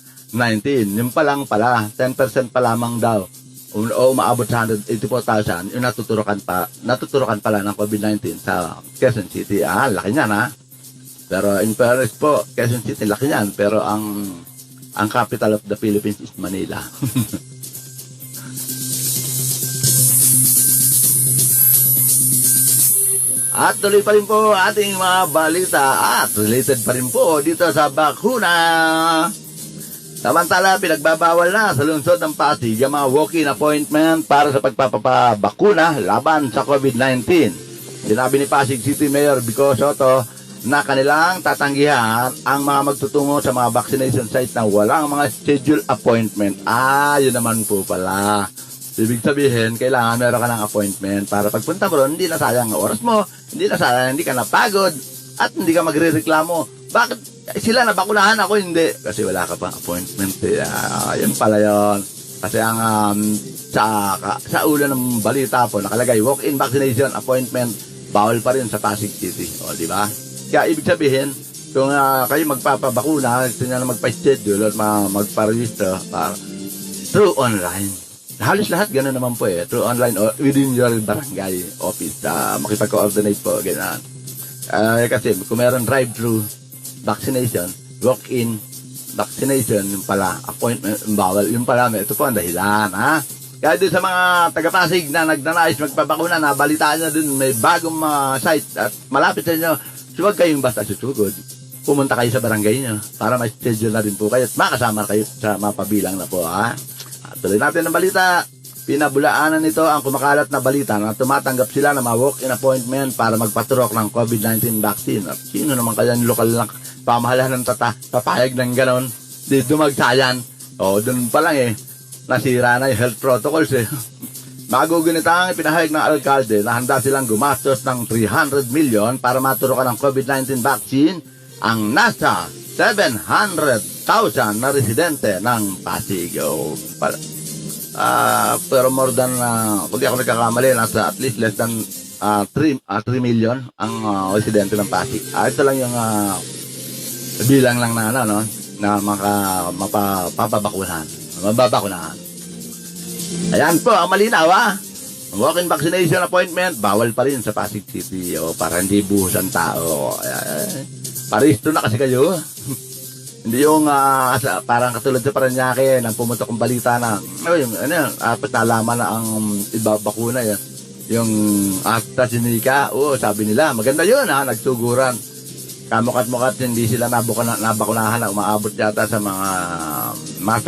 Speaker 2: Yung pa lang pala, 10% pa lamang daw o umaabot sa 184,000 yung natuturukan pala ng COVID-19 sa Quezon City. Laki niyan Pero in fairness po, Quezon City laki niyan, pero ang capital of the Philippines is Manila. At tuloy pa rin po ating mga balita at related pa rin po dito sa bakuna. Samantala, pinagbabawal na sa lungsod ng Pasig yung mga walk-in appointment para sa pagpapabakuna laban sa COVID-19. Sinabi ni Pasig City Mayor Vico Soto na kanilang tatanggihan ang mga magtutungo sa mga vaccination sites na walang mga schedule appointment. Yun naman po pala. Ibig sabihin, kailangan meron ka ng appointment para pagpunta mo ron, hindi na sayang ang oras mo, hindi na sayang, hindi ka napagod, at hindi ka magre-reklamo. Bakit sila nabakunahan ako hindi? Kasi wala ka pang appointment. Yun pala yun. Kasi ang sa ulo ng balita po, nakalagay, walk-in vaccination appointment, bawal pa rin sa Pasig City. Di ba? Kaya ibig sabihin, kung kayo magpapabakuna, gusto nyo na magpa-schedule at magpa-register through online. Halos lahat gano'n naman po through online or within your barangay office. Makipag-coordinate po, gano'n. Kasi kung meron drive-thru vaccination, walk-in vaccination, yung pala, appointment, bawal, yung pala, ito po ang dahilan, Kaya doon sa mga taga-Pasig na nagnanais magpabakuna, nabalitaan nyo dun, may bagong site at malapit sa inyo, huwag kayong basta susugod. Pumunta kayo sa barangay nyo para may schedule na rin po kayo at makasama kayo sa mapabilang na po, Tuloy natin ang balita. Pinabulaanan nito ang kumakalat na balita na tumatanggap sila ng mga walk-in appointment para magpaturok ng COVID-19 vaccine. At sino naman kaya yung lokal na pamahalaan ng papayag ng ganon? Di dumagsayan. Doon pa lang nasira na yung health protocols Magugunitang ipinahayag ng alkalde na handa silang gumastos ng 300 million para maturokan ng COVID-19 vaccine ang nasa 700,000 na residente ng Pasig. Pero more than, kung di ako nagkakamali, nasa at least less than 3 million ang residente ng Pasig. Ito lang yung bilang lang na mapapabakunahan. Ayan po, ang malinaw walk-in vaccination appointment, bawal pa rin sa Pasig City para hindi buhos ang tao. Paristo na kasi kayo. Hindi yung parang katulad sa Paranaque nang pumutok ang balita na apat na alaman na ang iba bakuna yung AstraZeneca. Sabi nila maganda yun nagsuguran. kamukat-mukat hindi sila nabakunahan na umaabot yata sa mga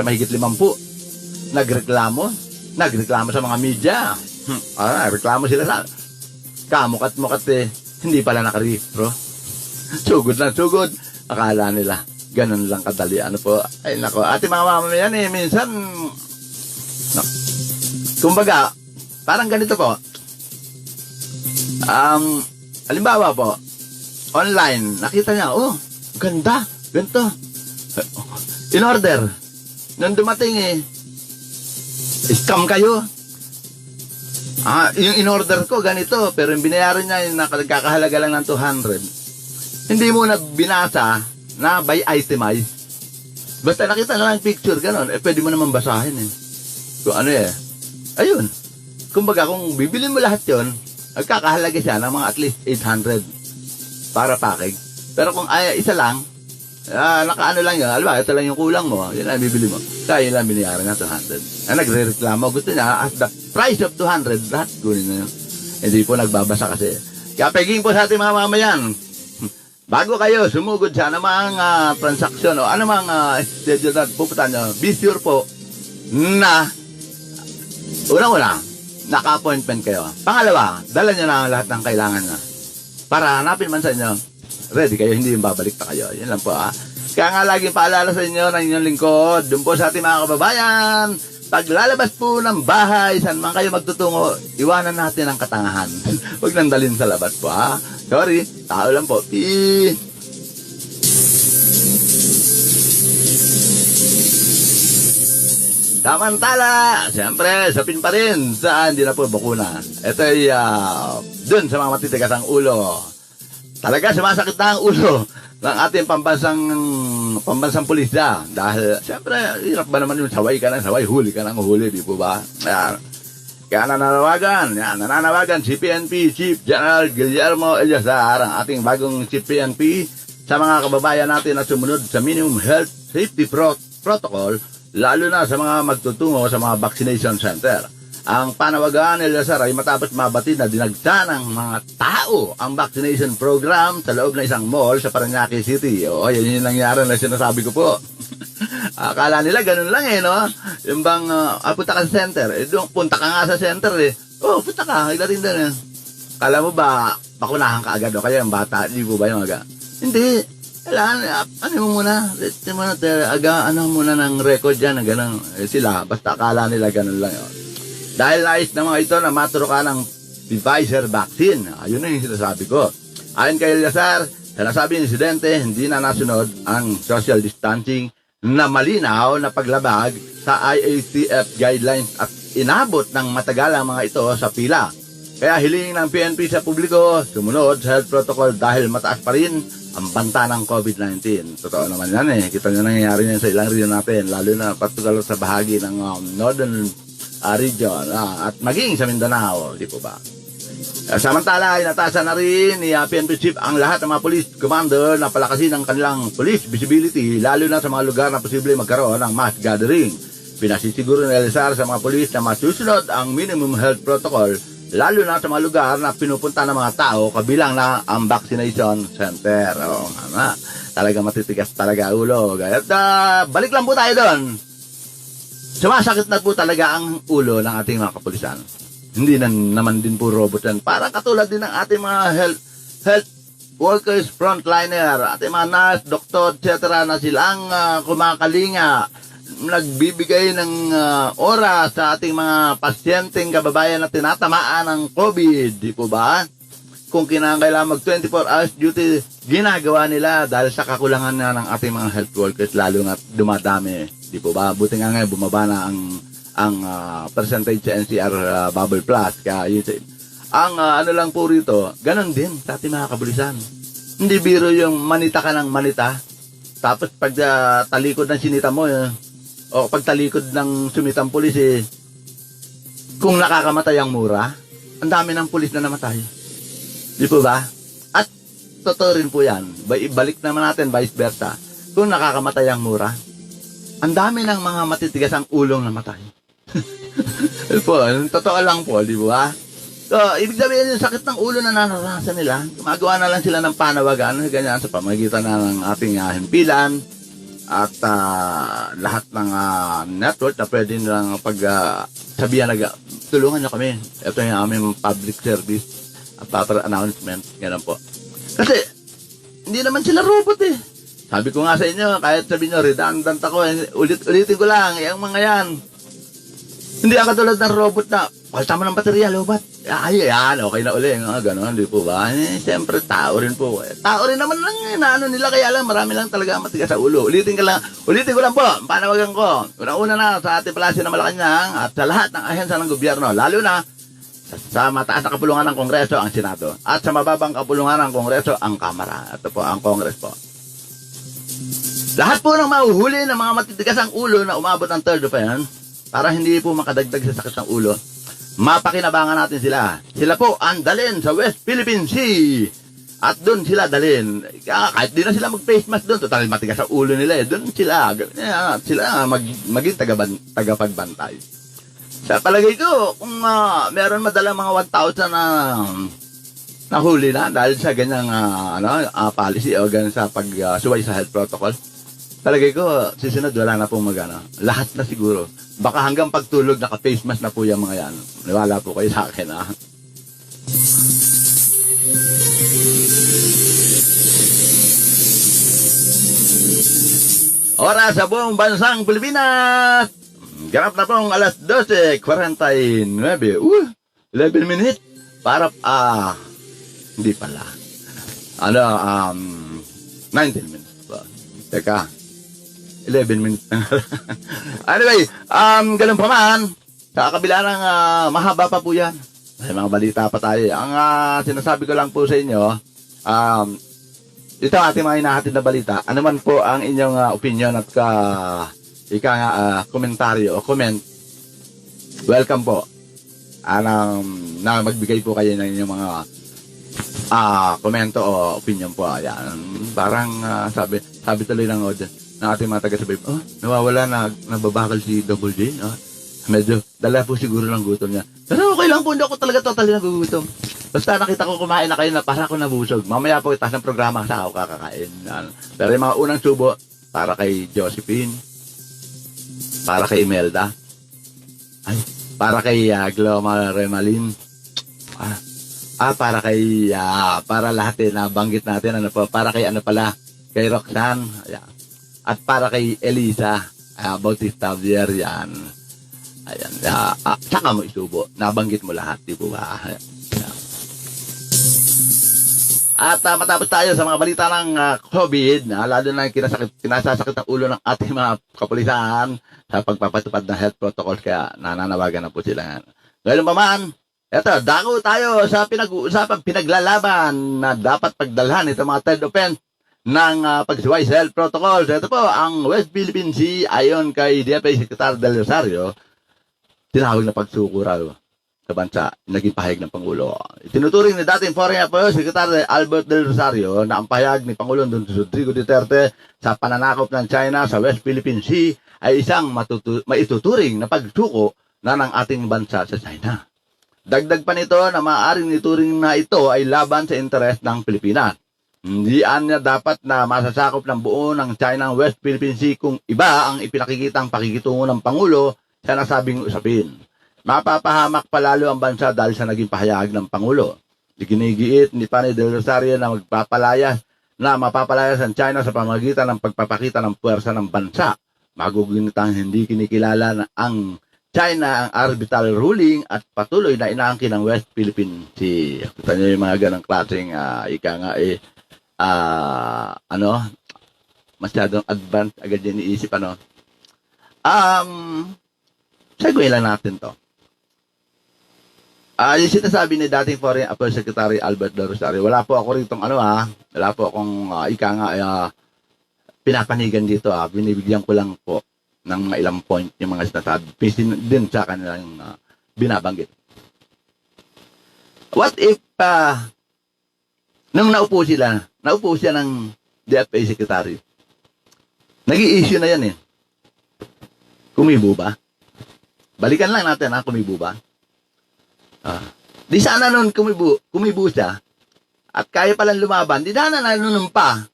Speaker 2: mahigit 50. Nagreklamo sa mga media. Reklamo sila sa kamukat-mukat hindi pala nakarehistro. Sugod lang, sugod. Akala nila, ganun lang kadali. Ano po, ay nako, ate mga mamamayan minsan, kumbaga, parang ganito po. Halimbawa po, online, nakita niya, ganda, ganito. In order. Nung dumating scam kayo. Yung in-order ko, ganito, pero yung binayaran niya, yung nagkakahalaga lang ng 200. Hindi mo na binasa na by itemize. Basta nakita na lang picture, gano'n, pwede mo naman basahin Kung ano ayun. Kumbaga, kung bibili mo lahat yon, nagkakahalaga siya ng mga at least 800 para package. Pero kung isa lang, nakaano lang yun, alba, ito lang yung kulang mo, yun lang bibili mo. Kaya yun lang binayaran na 200. Nagre-reklamo, gusto niya, at the price of 200, lahat kunin na yun. Hindi po nagbabasa kasi. Kaya peging po sa ating mga mamayan, bago kayo sumugod sa anumang transaksyon o anumang schedule na pupunta nyo, be sure po na unang-una, naka-appointment kayo. Pangalawa, dala nyo na lahat ng kailangan na. Para hanapin man sa inyo, ready kayo, hindi yung babalik pa kayo. Yan lang po Kaya nga laging paalala sa inyo ng inyong lingkod, doon po sa ating mga kababayan, pag lalabas po ng bahay, saan man kayo magtutungo, iwanan natin ang katangahan. Huwag nang dalhin sa labas po Sorry, tao lang po. Samantala, siyempre, sapin pa rin saan hindi na po bakuna. Ito ay dun sa mga matitigas ang ulo. Talaga sumasakit na ang ulo ng ating pambansang pulisya. Dahil, siyempre, hirap ba naman yung saway ka ng saway, huli ka ng huli, di po ba? Kaya nananawagan si PNP Chief General Guillermo Eleazar, ang ating bagong Chief PNP, sa mga kababayan natin na sumunod sa minimum health safety protocol, lalo na sa mga magtutungo sa mga vaccination center. Ang panawagan ni Eleazar ay matapos mabatid na dinagsa ng mga tao ang vaccination program sa loob ng isang mall sa Parañaque City. Yan yung nangyari na sinasabi ko po. Akala nila ganun lang no? Yung bang, punta ka sa center. Punta ka nga sa center punta ka, igdating din Kala mo ba, bakunahan ka agad o kaya yung bata, hindi po ba yung aga? Hindi. Kailangan, ano muna ng record dyan, ganun. Sila, basta akala nila ganun lang Dahil nais ng mga ito na maturo ka ng Pfizer vaccine. Ayun na yung sinasabi ko. Ayon kay Eleazar, sa nasabing insidente, hindi na nasunod ang social distancing na malinaw na paglabag sa IATF guidelines at inabot ng matagal ang mga ito sa pila. Kaya hiling ng PNP sa publiko, sumunod sa health protocol dahil mataas pa rin ang banta ng COVID-19. Totoo naman yan Kita nyo nangyayari yan sa ilang region natin, lalo na particular sa bahagi ng northern region at maging sa Mindanao, di po ba? Samantala, inatasan na rin ni PNP Chief ang lahat ng mga police commander na palakasin ang kanilang police visibility, lalo na sa mga lugar na posible magkaroon ng mass gathering. Pinasisiguro ni Eleazar sa mga police na masusunod ang minimum health protocol, lalo na sa mga lugar na pinupunta ng mga tao kabilang na ang vaccination center. Talaga matitigas talaga ulo. At balik lang po tayo doon. Sumasakit na po talaga ang ulo ng ating mga kapulisan. Hindi na naman din po robot yan. Parang katulad din ng ating mga health workers, frontliner, ating mga nurse, doktor, etc. na silang kumakalinga, nagbibigay ng oras sa ating mga pasyenteng kababayan na tinatamaan ng COVID. Di po ba? Kung kinakailangan mag 24 hours duty, ginagawa nila dahil sa kakulangan na ng ating mga health workers, lalo nga dumadami. Di po ba? Buti nga ngayon, bumaba na ang percentage sa NCR Bubble Plus. Kaya ang ano lang po rito, ganun din sa ating mga kapulisan. Hindi biro yung manita ka ng manita, tapos pag talikod ng sinita mo, o pag talikod ng sumitang pulis, kung nakakamatay ang mura, ang dami ng pulis na namatay. Di po ba? At totoo rin po yan. Balik naman natin, vice versa. Kung nakakamatay ang mura, ang dami ng mga matitigas ang ulong namatay. Po, totoo lang po, di ba? So, ibig sabihin yung sakit ng ulo na naranasan nila, gumagawa na lang sila ng panawagan, ganyan, sa pamagitan na ng ating himpilan at lahat ng network na pwede nilang sabihan na tulungan nyo kami. Ito yung aming public service proper announcement, ganun po. Kasi, hindi naman sila robot eh. Sabi ko nga sa inyo, kahit sabihin nyo, redundant ako, ulitin ko lang, yung mga yan. Hindi ang katulad ng robot na, palta mo ng baterya, lobat. Ay, yan, okay na uli. Ganon, di po ba? Siyempre, tao rin po. Tao rin naman lang, ano nila, kaya lang, marami lang talaga matigas sa ulo. Ulitin ko lang po, panawagan ko. Unang-una na sa ating palasyo ng Malacanang at sa lahat ng ahensya ng gobyerno, lalo na sa mataas na kapulungan ng Kongreso, ang Senado, at sa mababang kapulungan ng Kongreso, ang Kamara. Ito po, ang Kongres po. Lahat po ng mahuhuli ng mga matitigas ang ulo na umabot ng third offense, para hindi po makadagdag sa sakit ng ulo, mapakinabangan natin sila. Sila po ang dalhin sa West Philippine Sea. At doon sila dalhin. Kahit di na sila mag-face mask doon, total matigas sa ulo nila eh. Doon sila maging tagapagbantay. Sa palagay ko, kung meron madalang mga 1,000 na nahuli na dahil sa ganyang policy o ganyan sa pagsuway sa health protocol, palagay ko, sisunod wala na pong lahat na siguro. Baka hanggang pagtulog, naka-face mask na po yung mga yan. Niwala po kayo sa akin, ha? Oras sa buong bansang Pilipinas! Ganap na pong alas 12:49. 11 minutes. Para, hindi pala. 19 minutes pa. Teka. 11 minutes na. Anyway, ganun pa man, sa kabila ng mahaba pa po yan. May mga balita pa tayo. Ang sinasabi ko lang po sa inyo, ito ating mga hinahatid na balita. Ano man po ang inyong opinion at komentaryo o comment, welcome po. Na magbigay po kayo ng inyong mga komento o opinion po. Ayan. Parang sabi tuloy ng audience ng ating mga taga-sabay, nawawala na, nababakal si Double J, medyo, dala po siguro ng gutom niya. Pero okay lang po, hindi ako talaga totally nagugutom. Basta nakita ko kumain na kayo na para ako nabusog. Mamaya po itaas ng programa sa ako kakakain. Pero yung mga unang subo, para kay Josephine, para kay Imelda, para kay Gloma Remalin, para kay, para lahat nabanggit natin, para kay kay Roxanne, at para kay Elisa, Bautista Javier, yan. Ayan, saka mo isubo. Nabanggit mo lahat, di po ba? At matapos tayo sa mga balita ng COVID, lalo na kinasasakit ang ulo ng ating mga kapulisan sa pagpapatupad ng health protocol, kaya nananawagan na po sila. Ngayon pa man, eto, dako tayo sa pinag-uusapan, pinaglalaban na dapat pagdalhan itong mga third offense ng pagsuway sa health protocols. Ito po, ang West Philippine Sea, ayon kay DFA Secretary Del Rosario, tinawag na pagsuko sa bansa, naging pahayag ng Pangulo. Tinuturing ni dating Foreign Affairs Secretary Albert Del Rosario na ang pahayag ni Pangulong Rodrigo Duterte sa pananakop ng China sa West Philippine Sea ay isang maituturing na pagsuko na ng ating bansa sa China. Dagdag pa nito na maaaring nituring na ito ay laban sa interes ng Pilipinas. Hindi niya dapat na masasakop ng buo ng China ang West Philippine Sea kung iba ang ipinakikitang pakikitungo ng Pangulo sa nasabing usapin. Mapapahamak palalo ang bansa dahil sa naging pahayag ng Pangulo. Iginigiit ni Panay Del Rosario na mapapalayas ang China sa pamamagitan ng pagpapakita ng puwersa ng bansa. Magugunitang hindi kinikilala na ang China ang arbitral ruling at patuloy na inaangkin ng West Philippine Sea. Kita niyo yung mga ganang klaseng masyadong advanced agad yan iisip, segue lang natin to. Yung sinasabi ni dating Foreign Affairs Secretary Albert Del Rosario, wala po ako rito wala po akong pinapanigan dito, binibigyan ko lang po ng ilang point yung mga sinasabi, din sa kanilang binabanggit. What if nung naupo siya ng DFA Secretary, nag-i-issue na yan Kumibo ba? Balikan lang natin, kumibo ba? Di sana nun kumibo siya at kaya palang lumaban, di sana nanunumpa.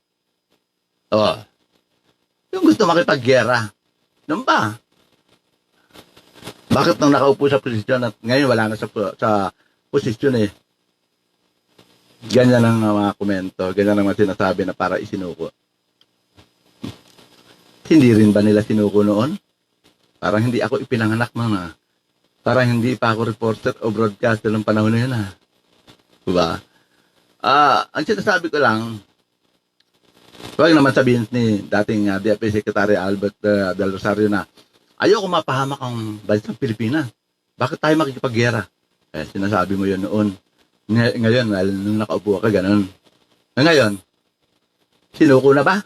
Speaker 2: Oh, yung gusto makipaggera, numpa. Bakit nung nakaupo sa posisyon at ngayon wala na sa posisyon eh? Ganyan ang mga komento, ganyan ang mga sinasabi na para isinuko. Hindi rin ba nila sinuko noon? Parang hindi ako ipinanganak mga. Parang hindi pa ako reporter o broadcaster ng panahon na yun ha. Diba? Ang sinasabi ko lang, huwag naman sabihin ni dating DFA Secretary Albert Del Rosario na ayoko mapahamak ang bansang Pilipinas. Bakit tayo makikipaggera? Sinasabi mo yun noon. Ngayon, nung nakaupo ka, ganun. Ngayon, sinuko na ba?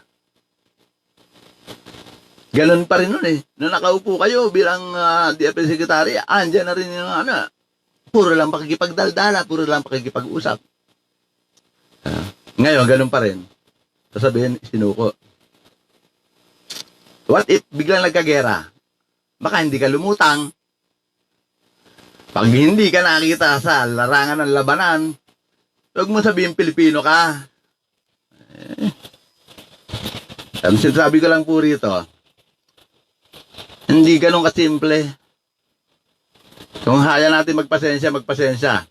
Speaker 2: Ganun pa rin nun eh. Nung nakaupo kayo bilang DFA Secretary, andyan na rin yung puro lang pakikipagdaldala, puro lang pakikipag-usap. Ngayon, ganun pa rin. Sasabihin, sinuko. What if biglang nagkagera? Baka hindi ka lumutang. Pag hindi ka nakita sa larangan ng labanan, huwag mo sabihin Pilipino ka. Ang sinasabi ko lang po rito, hindi ganun kasimple. Kung haya natin magpasensya.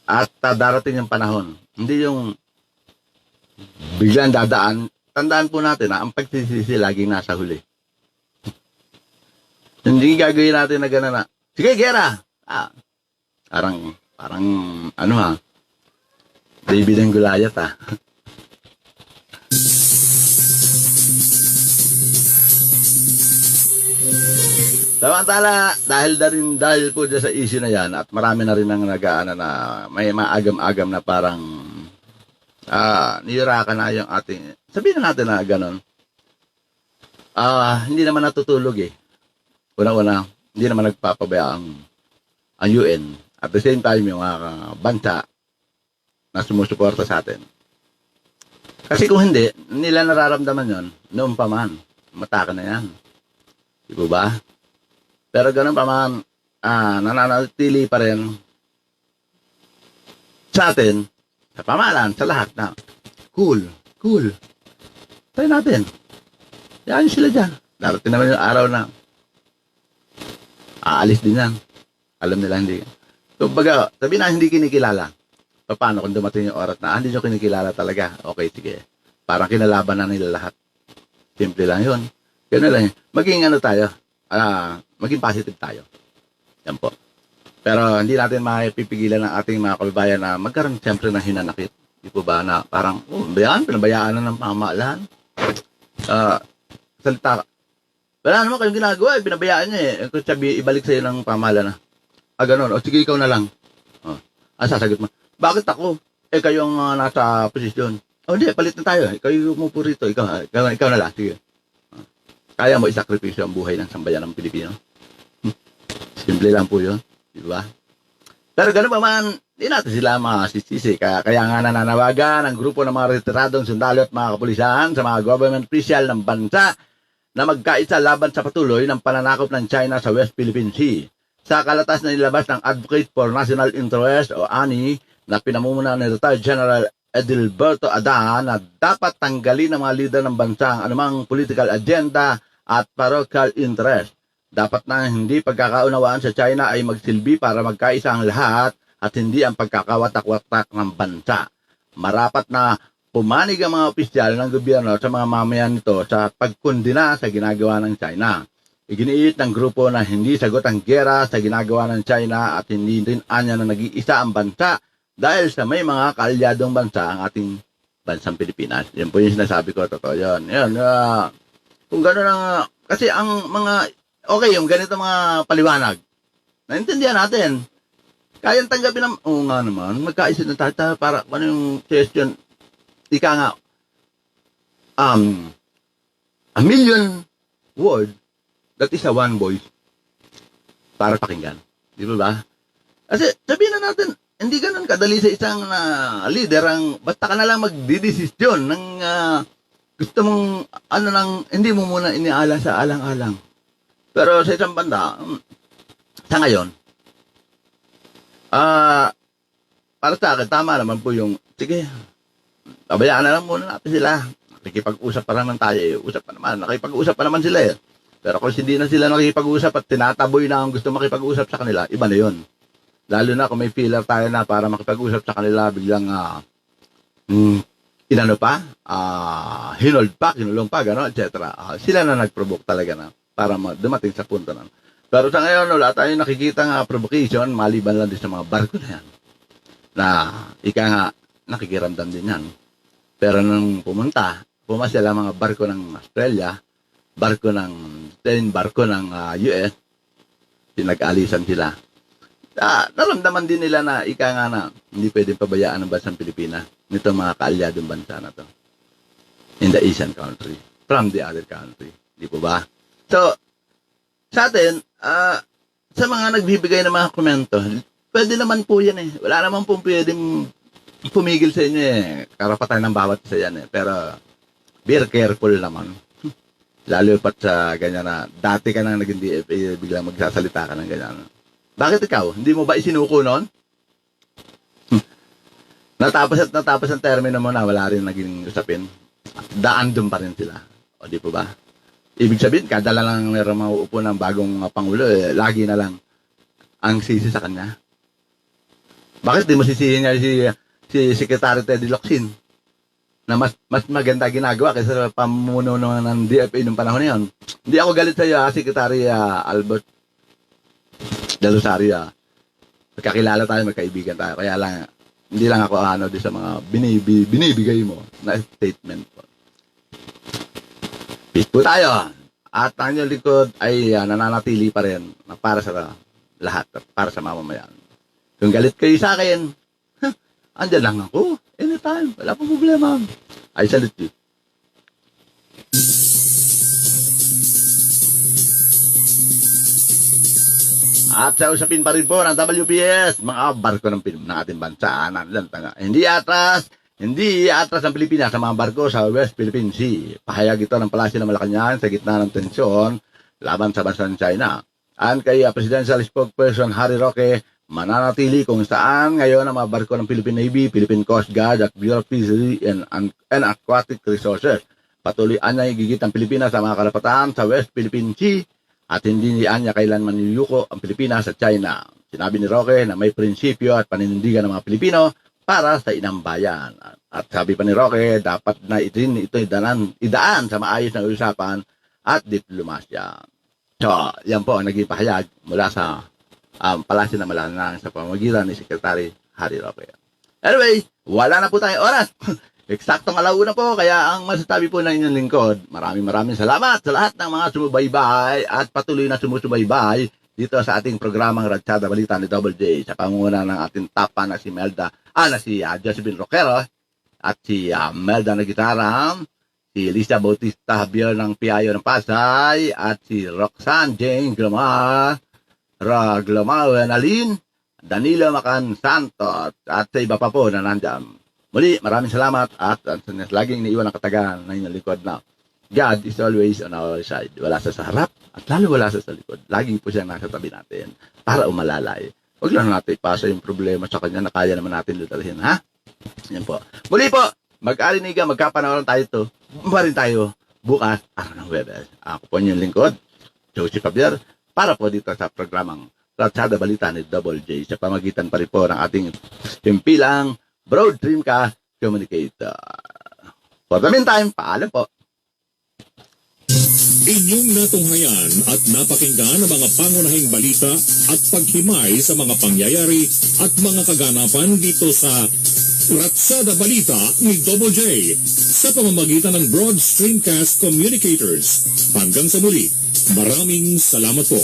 Speaker 2: At darating yung panahon. Hindi yung biglang dadaan. Tandaan po natin na ang pagsisisi laging nasa huli. Hindi gagawin natin na gano'n na, sige, gera! Parang, David and Goliath Samantala, dahil po dyan sa issue na yan, at marami na rin ang nag-aana na may maagam-agam na parang, niyurakan na yung ating, sabihin na natin na gano'n, hindi naman natutulog eh. Una-una, hindi naman nagpapabaya ang UN. At the same time, yung bansa na sumusuporta sa atin. Kasi kung hindi, nila nararamdaman yon noon pa man. Mataka na yan. Di ba? Pero ganun pa man, nananatili pa rin sa atin, sa pamahalaan, sa lahat na cool. Tayo natin. Yan sila dyan. Darating naman yung araw na aalis din yan. Alam nila hindi. So, baga, sabi na hindi kinikilala. Paano kung dumating yung oras na hindi nyo kinikilala talaga? Okay, sige. Parang kinalaban na nila lahat. Simple lang yun. Ganun lang yun. Maging tayo. Maging positive tayo. Yan po. Pero hindi natin mapipigilan ng ating mga kababayan na magkaroon siyempre ng hinanakit. Di po ba na parang, pinabayaan na ng pamahalaan. Salita ka. Wala naman kayong ginagawa, binabayaan niya eh. Kung sabi, ibalik sa'yo ng pamahalaan na. Ganun. O sige, ikaw na lang. Sasagot mo. Bakit ako? Kayong nasa posisyon. Hindi, palit na tayo. Ikaw mo po rito. Ikaw na lang. Sige. Kaya mo isakripisyo ang buhay ng sambayan ng Pilipino. Simple lang po yun. Di ba? Pero ganun pa man, di natin sila masisisi. Kaya nga nananawagan ang grupo ng mga retiradong sundalo at mga kapulisan sa mga government official ng bansa na magkaisa laban sa patuloy ng pananakop ng China sa West Philippine Sea. Sa kalatas na nilabas ng Advocate for National Interest o ANI na pinamumuno ni Retired General Edilberto Ada na dapat tanggalin ng mga lider ng bansa ang anumang political agenda at parochial interest. Dapat na hindi pagkakaunawaan sa China ay magsilbi para magkaisa ang lahat at hindi ang pagkakawatak-watak ng bansa. Marapat na pumanig ang mga opisyal ng gobyerno sa mga mamayan nito sa pagkundina sa ginagawa ng China. Iginiit ng grupo na hindi sagot ang gera sa ginagawa ng China at hindi rin anya na nag-iisa ang bansa dahil sa may mga kaalyadong bansa ang ating bansang Pilipinas. Yan po yung sinasabi ko, totoo yun. Yan, kung gano'n ang, kasi ang mga, okay, yung ganito mga paliwanag, naintindihan natin. Kayang tanggapin ng, nga naman, magkaisa na tayo para, ano yung question, ika nga, a million word, that is a one voice, para pakinggan. Di ba? Kasi, sabihin na natin, hindi ganun kadali sa isang leader ang basta ka na lang magdidesisyon ng gusto mong hindi mo muna inialang sa alang-alang. Pero sa isang banda, sa ngayon, Para sa akin, tama naman po yung, sige, pabayaan na lang muna natin sila. Nakikipag-usap pa naman tayo eh. Usap pa naman. Nakipag-usap pa naman sila eh. Pero kung hindi na sila nakikipag-usap at tinataboy na ang gusto makipag-usap sa kanila, iba na yun. Lalo na kung may filler tayo na para makipag-usap sa kanila, biglang inano pa, hinold pa, kinulong pa, gano'n, etc. Sila na nag-provoke talaga na para dumating sa punto na. Pero sa ngayon, wala tayong nakikita nga provocation, maliban lang din sa mga barko na yan. Na ika nga, nakikiramdam din yan. Pero nung pumasya lang mga barko ng Australia, barko ng US, pinag-alisan sila. Naramdaman din nila na ika nga na hindi pwedeng pabayaan ng bansang Pilipinas nito mga kaalyadong bansa na to in the Asian country from the other country. Di po ba? So, sa atin, sa mga nagbibigay ng mga komento, pwede naman po yan eh. Wala naman po pwedeng pumigil sa inyo eh. Karapatan ng bawat isa yan eh. Pero, be careful naman. Lalo pat sa ganyan na, dati ka nang naging DFA, biglang magsasalita ka ng ganyan. Bakit ikaw? Hindi mo ba isinuko noon? Natapos ang termino mo na, wala rin naging usapin. Daan doon pa rin sila. O di po ba? Ibig sabihin, kada lang meron mauupo ng bagong Pangulo, lagi na lang ang sisi sa kanya. Bakit di mo sisihin niya si Secretary Teddy Locsin na mas maganda ginagawa kaysa pamuno ng DFA noong panahon na yun? Hindi ako galit sa iyo, Secretary Albert De Rosario. Magkakilala tayo, magkaibigan tayo. Kaya lang, hindi lang ako di sa mga binibigay mo na statement po. Peace po tayo. At ang inyong likod ay nananatili pa rin na para sa lahat, para sa mamamayan. Kung galit kayo sa akin, andyan lang ako. Anytime. Wala pong problema. I salute you. At sa usapin pa rin po ng WPS, mga barko ng ating bansa, hindi atras ang Pilipinas sa mga barko sa West Philippine Sea. Pahayag ito ng Palasyo ng Malacanang sa gitna ng tensyon laban sa bansang China. Ang kay Presidential Spokesperson Harry Roque, mananatili kung saan ngayon ang mga barko ng Philippine Navy, Philippine Coast Guard at Bureau of Fisheries and Aquatic Resources. Patuloy niya igigit ang Pilipinas sa mga karapatan sa West Philippine Sea at hindi niya kailanman niyuko ang Pilipinas sa China. Sinabi ni Roque na may prinsipyo at paninindigan ng mga Pilipino para sa inang bayan. At sabi pa ni Roque, dapat na ito idaan sa maayos na usapan at diplomasya. So, yan po ang naging pahayag mula sa Palasyo ng Malacanang sa pamamagitan ni Secretary Harry Roque. Anyway, wala na po tayong oras. Eksaktong alauna po, kaya ang masasabi po ng inyong lingkod, maraming salamat sa lahat ng mga sumubaybay at patuloy na sumusubaybay dito sa ating programang Ratsada Balita ni Double J sa pangunguna ng ating tapa na si Josephine Roquero at si Melda na gitara, si Lisa Bautista Javier ng Piayo ng Pasay at si Roxanne Jane Glomar, Aline, Danilo Macan Santos at sa iba pa po na nandyan. Muli, maraming salamat at laging iniiwan ang katagan na inyong likod na God is always on our side. Wala sa harap at lalo wala sa likod. Lagi po siya nasa tabi natin para umalalay. Huwag lang natin ipasa yung problema sa kanya na kaya naman natin lutalhin, ha? Yan po. Muli po, mag-aliniga, magkapanawalan tayo ito. Marin tayo bukas, araw ng Webes. Ako po inyong lingkod, Joseph Javier, para po dito sa programang Ratsada Balita ni Double J sa pamagitan pa rin po ng ating timpilang Broad Dreamcast Communicator. For the meantime, paalam po.
Speaker 1: Inyong natunghayan at napakinggan ang mga pangunahing balita at paghimay sa mga pangyayari at mga kaganapan dito sa Ratsada Balita ni Double J sa pamamagitan ng Broad Streamcast Communicators. Hanggang sa muli, maraming salamat po.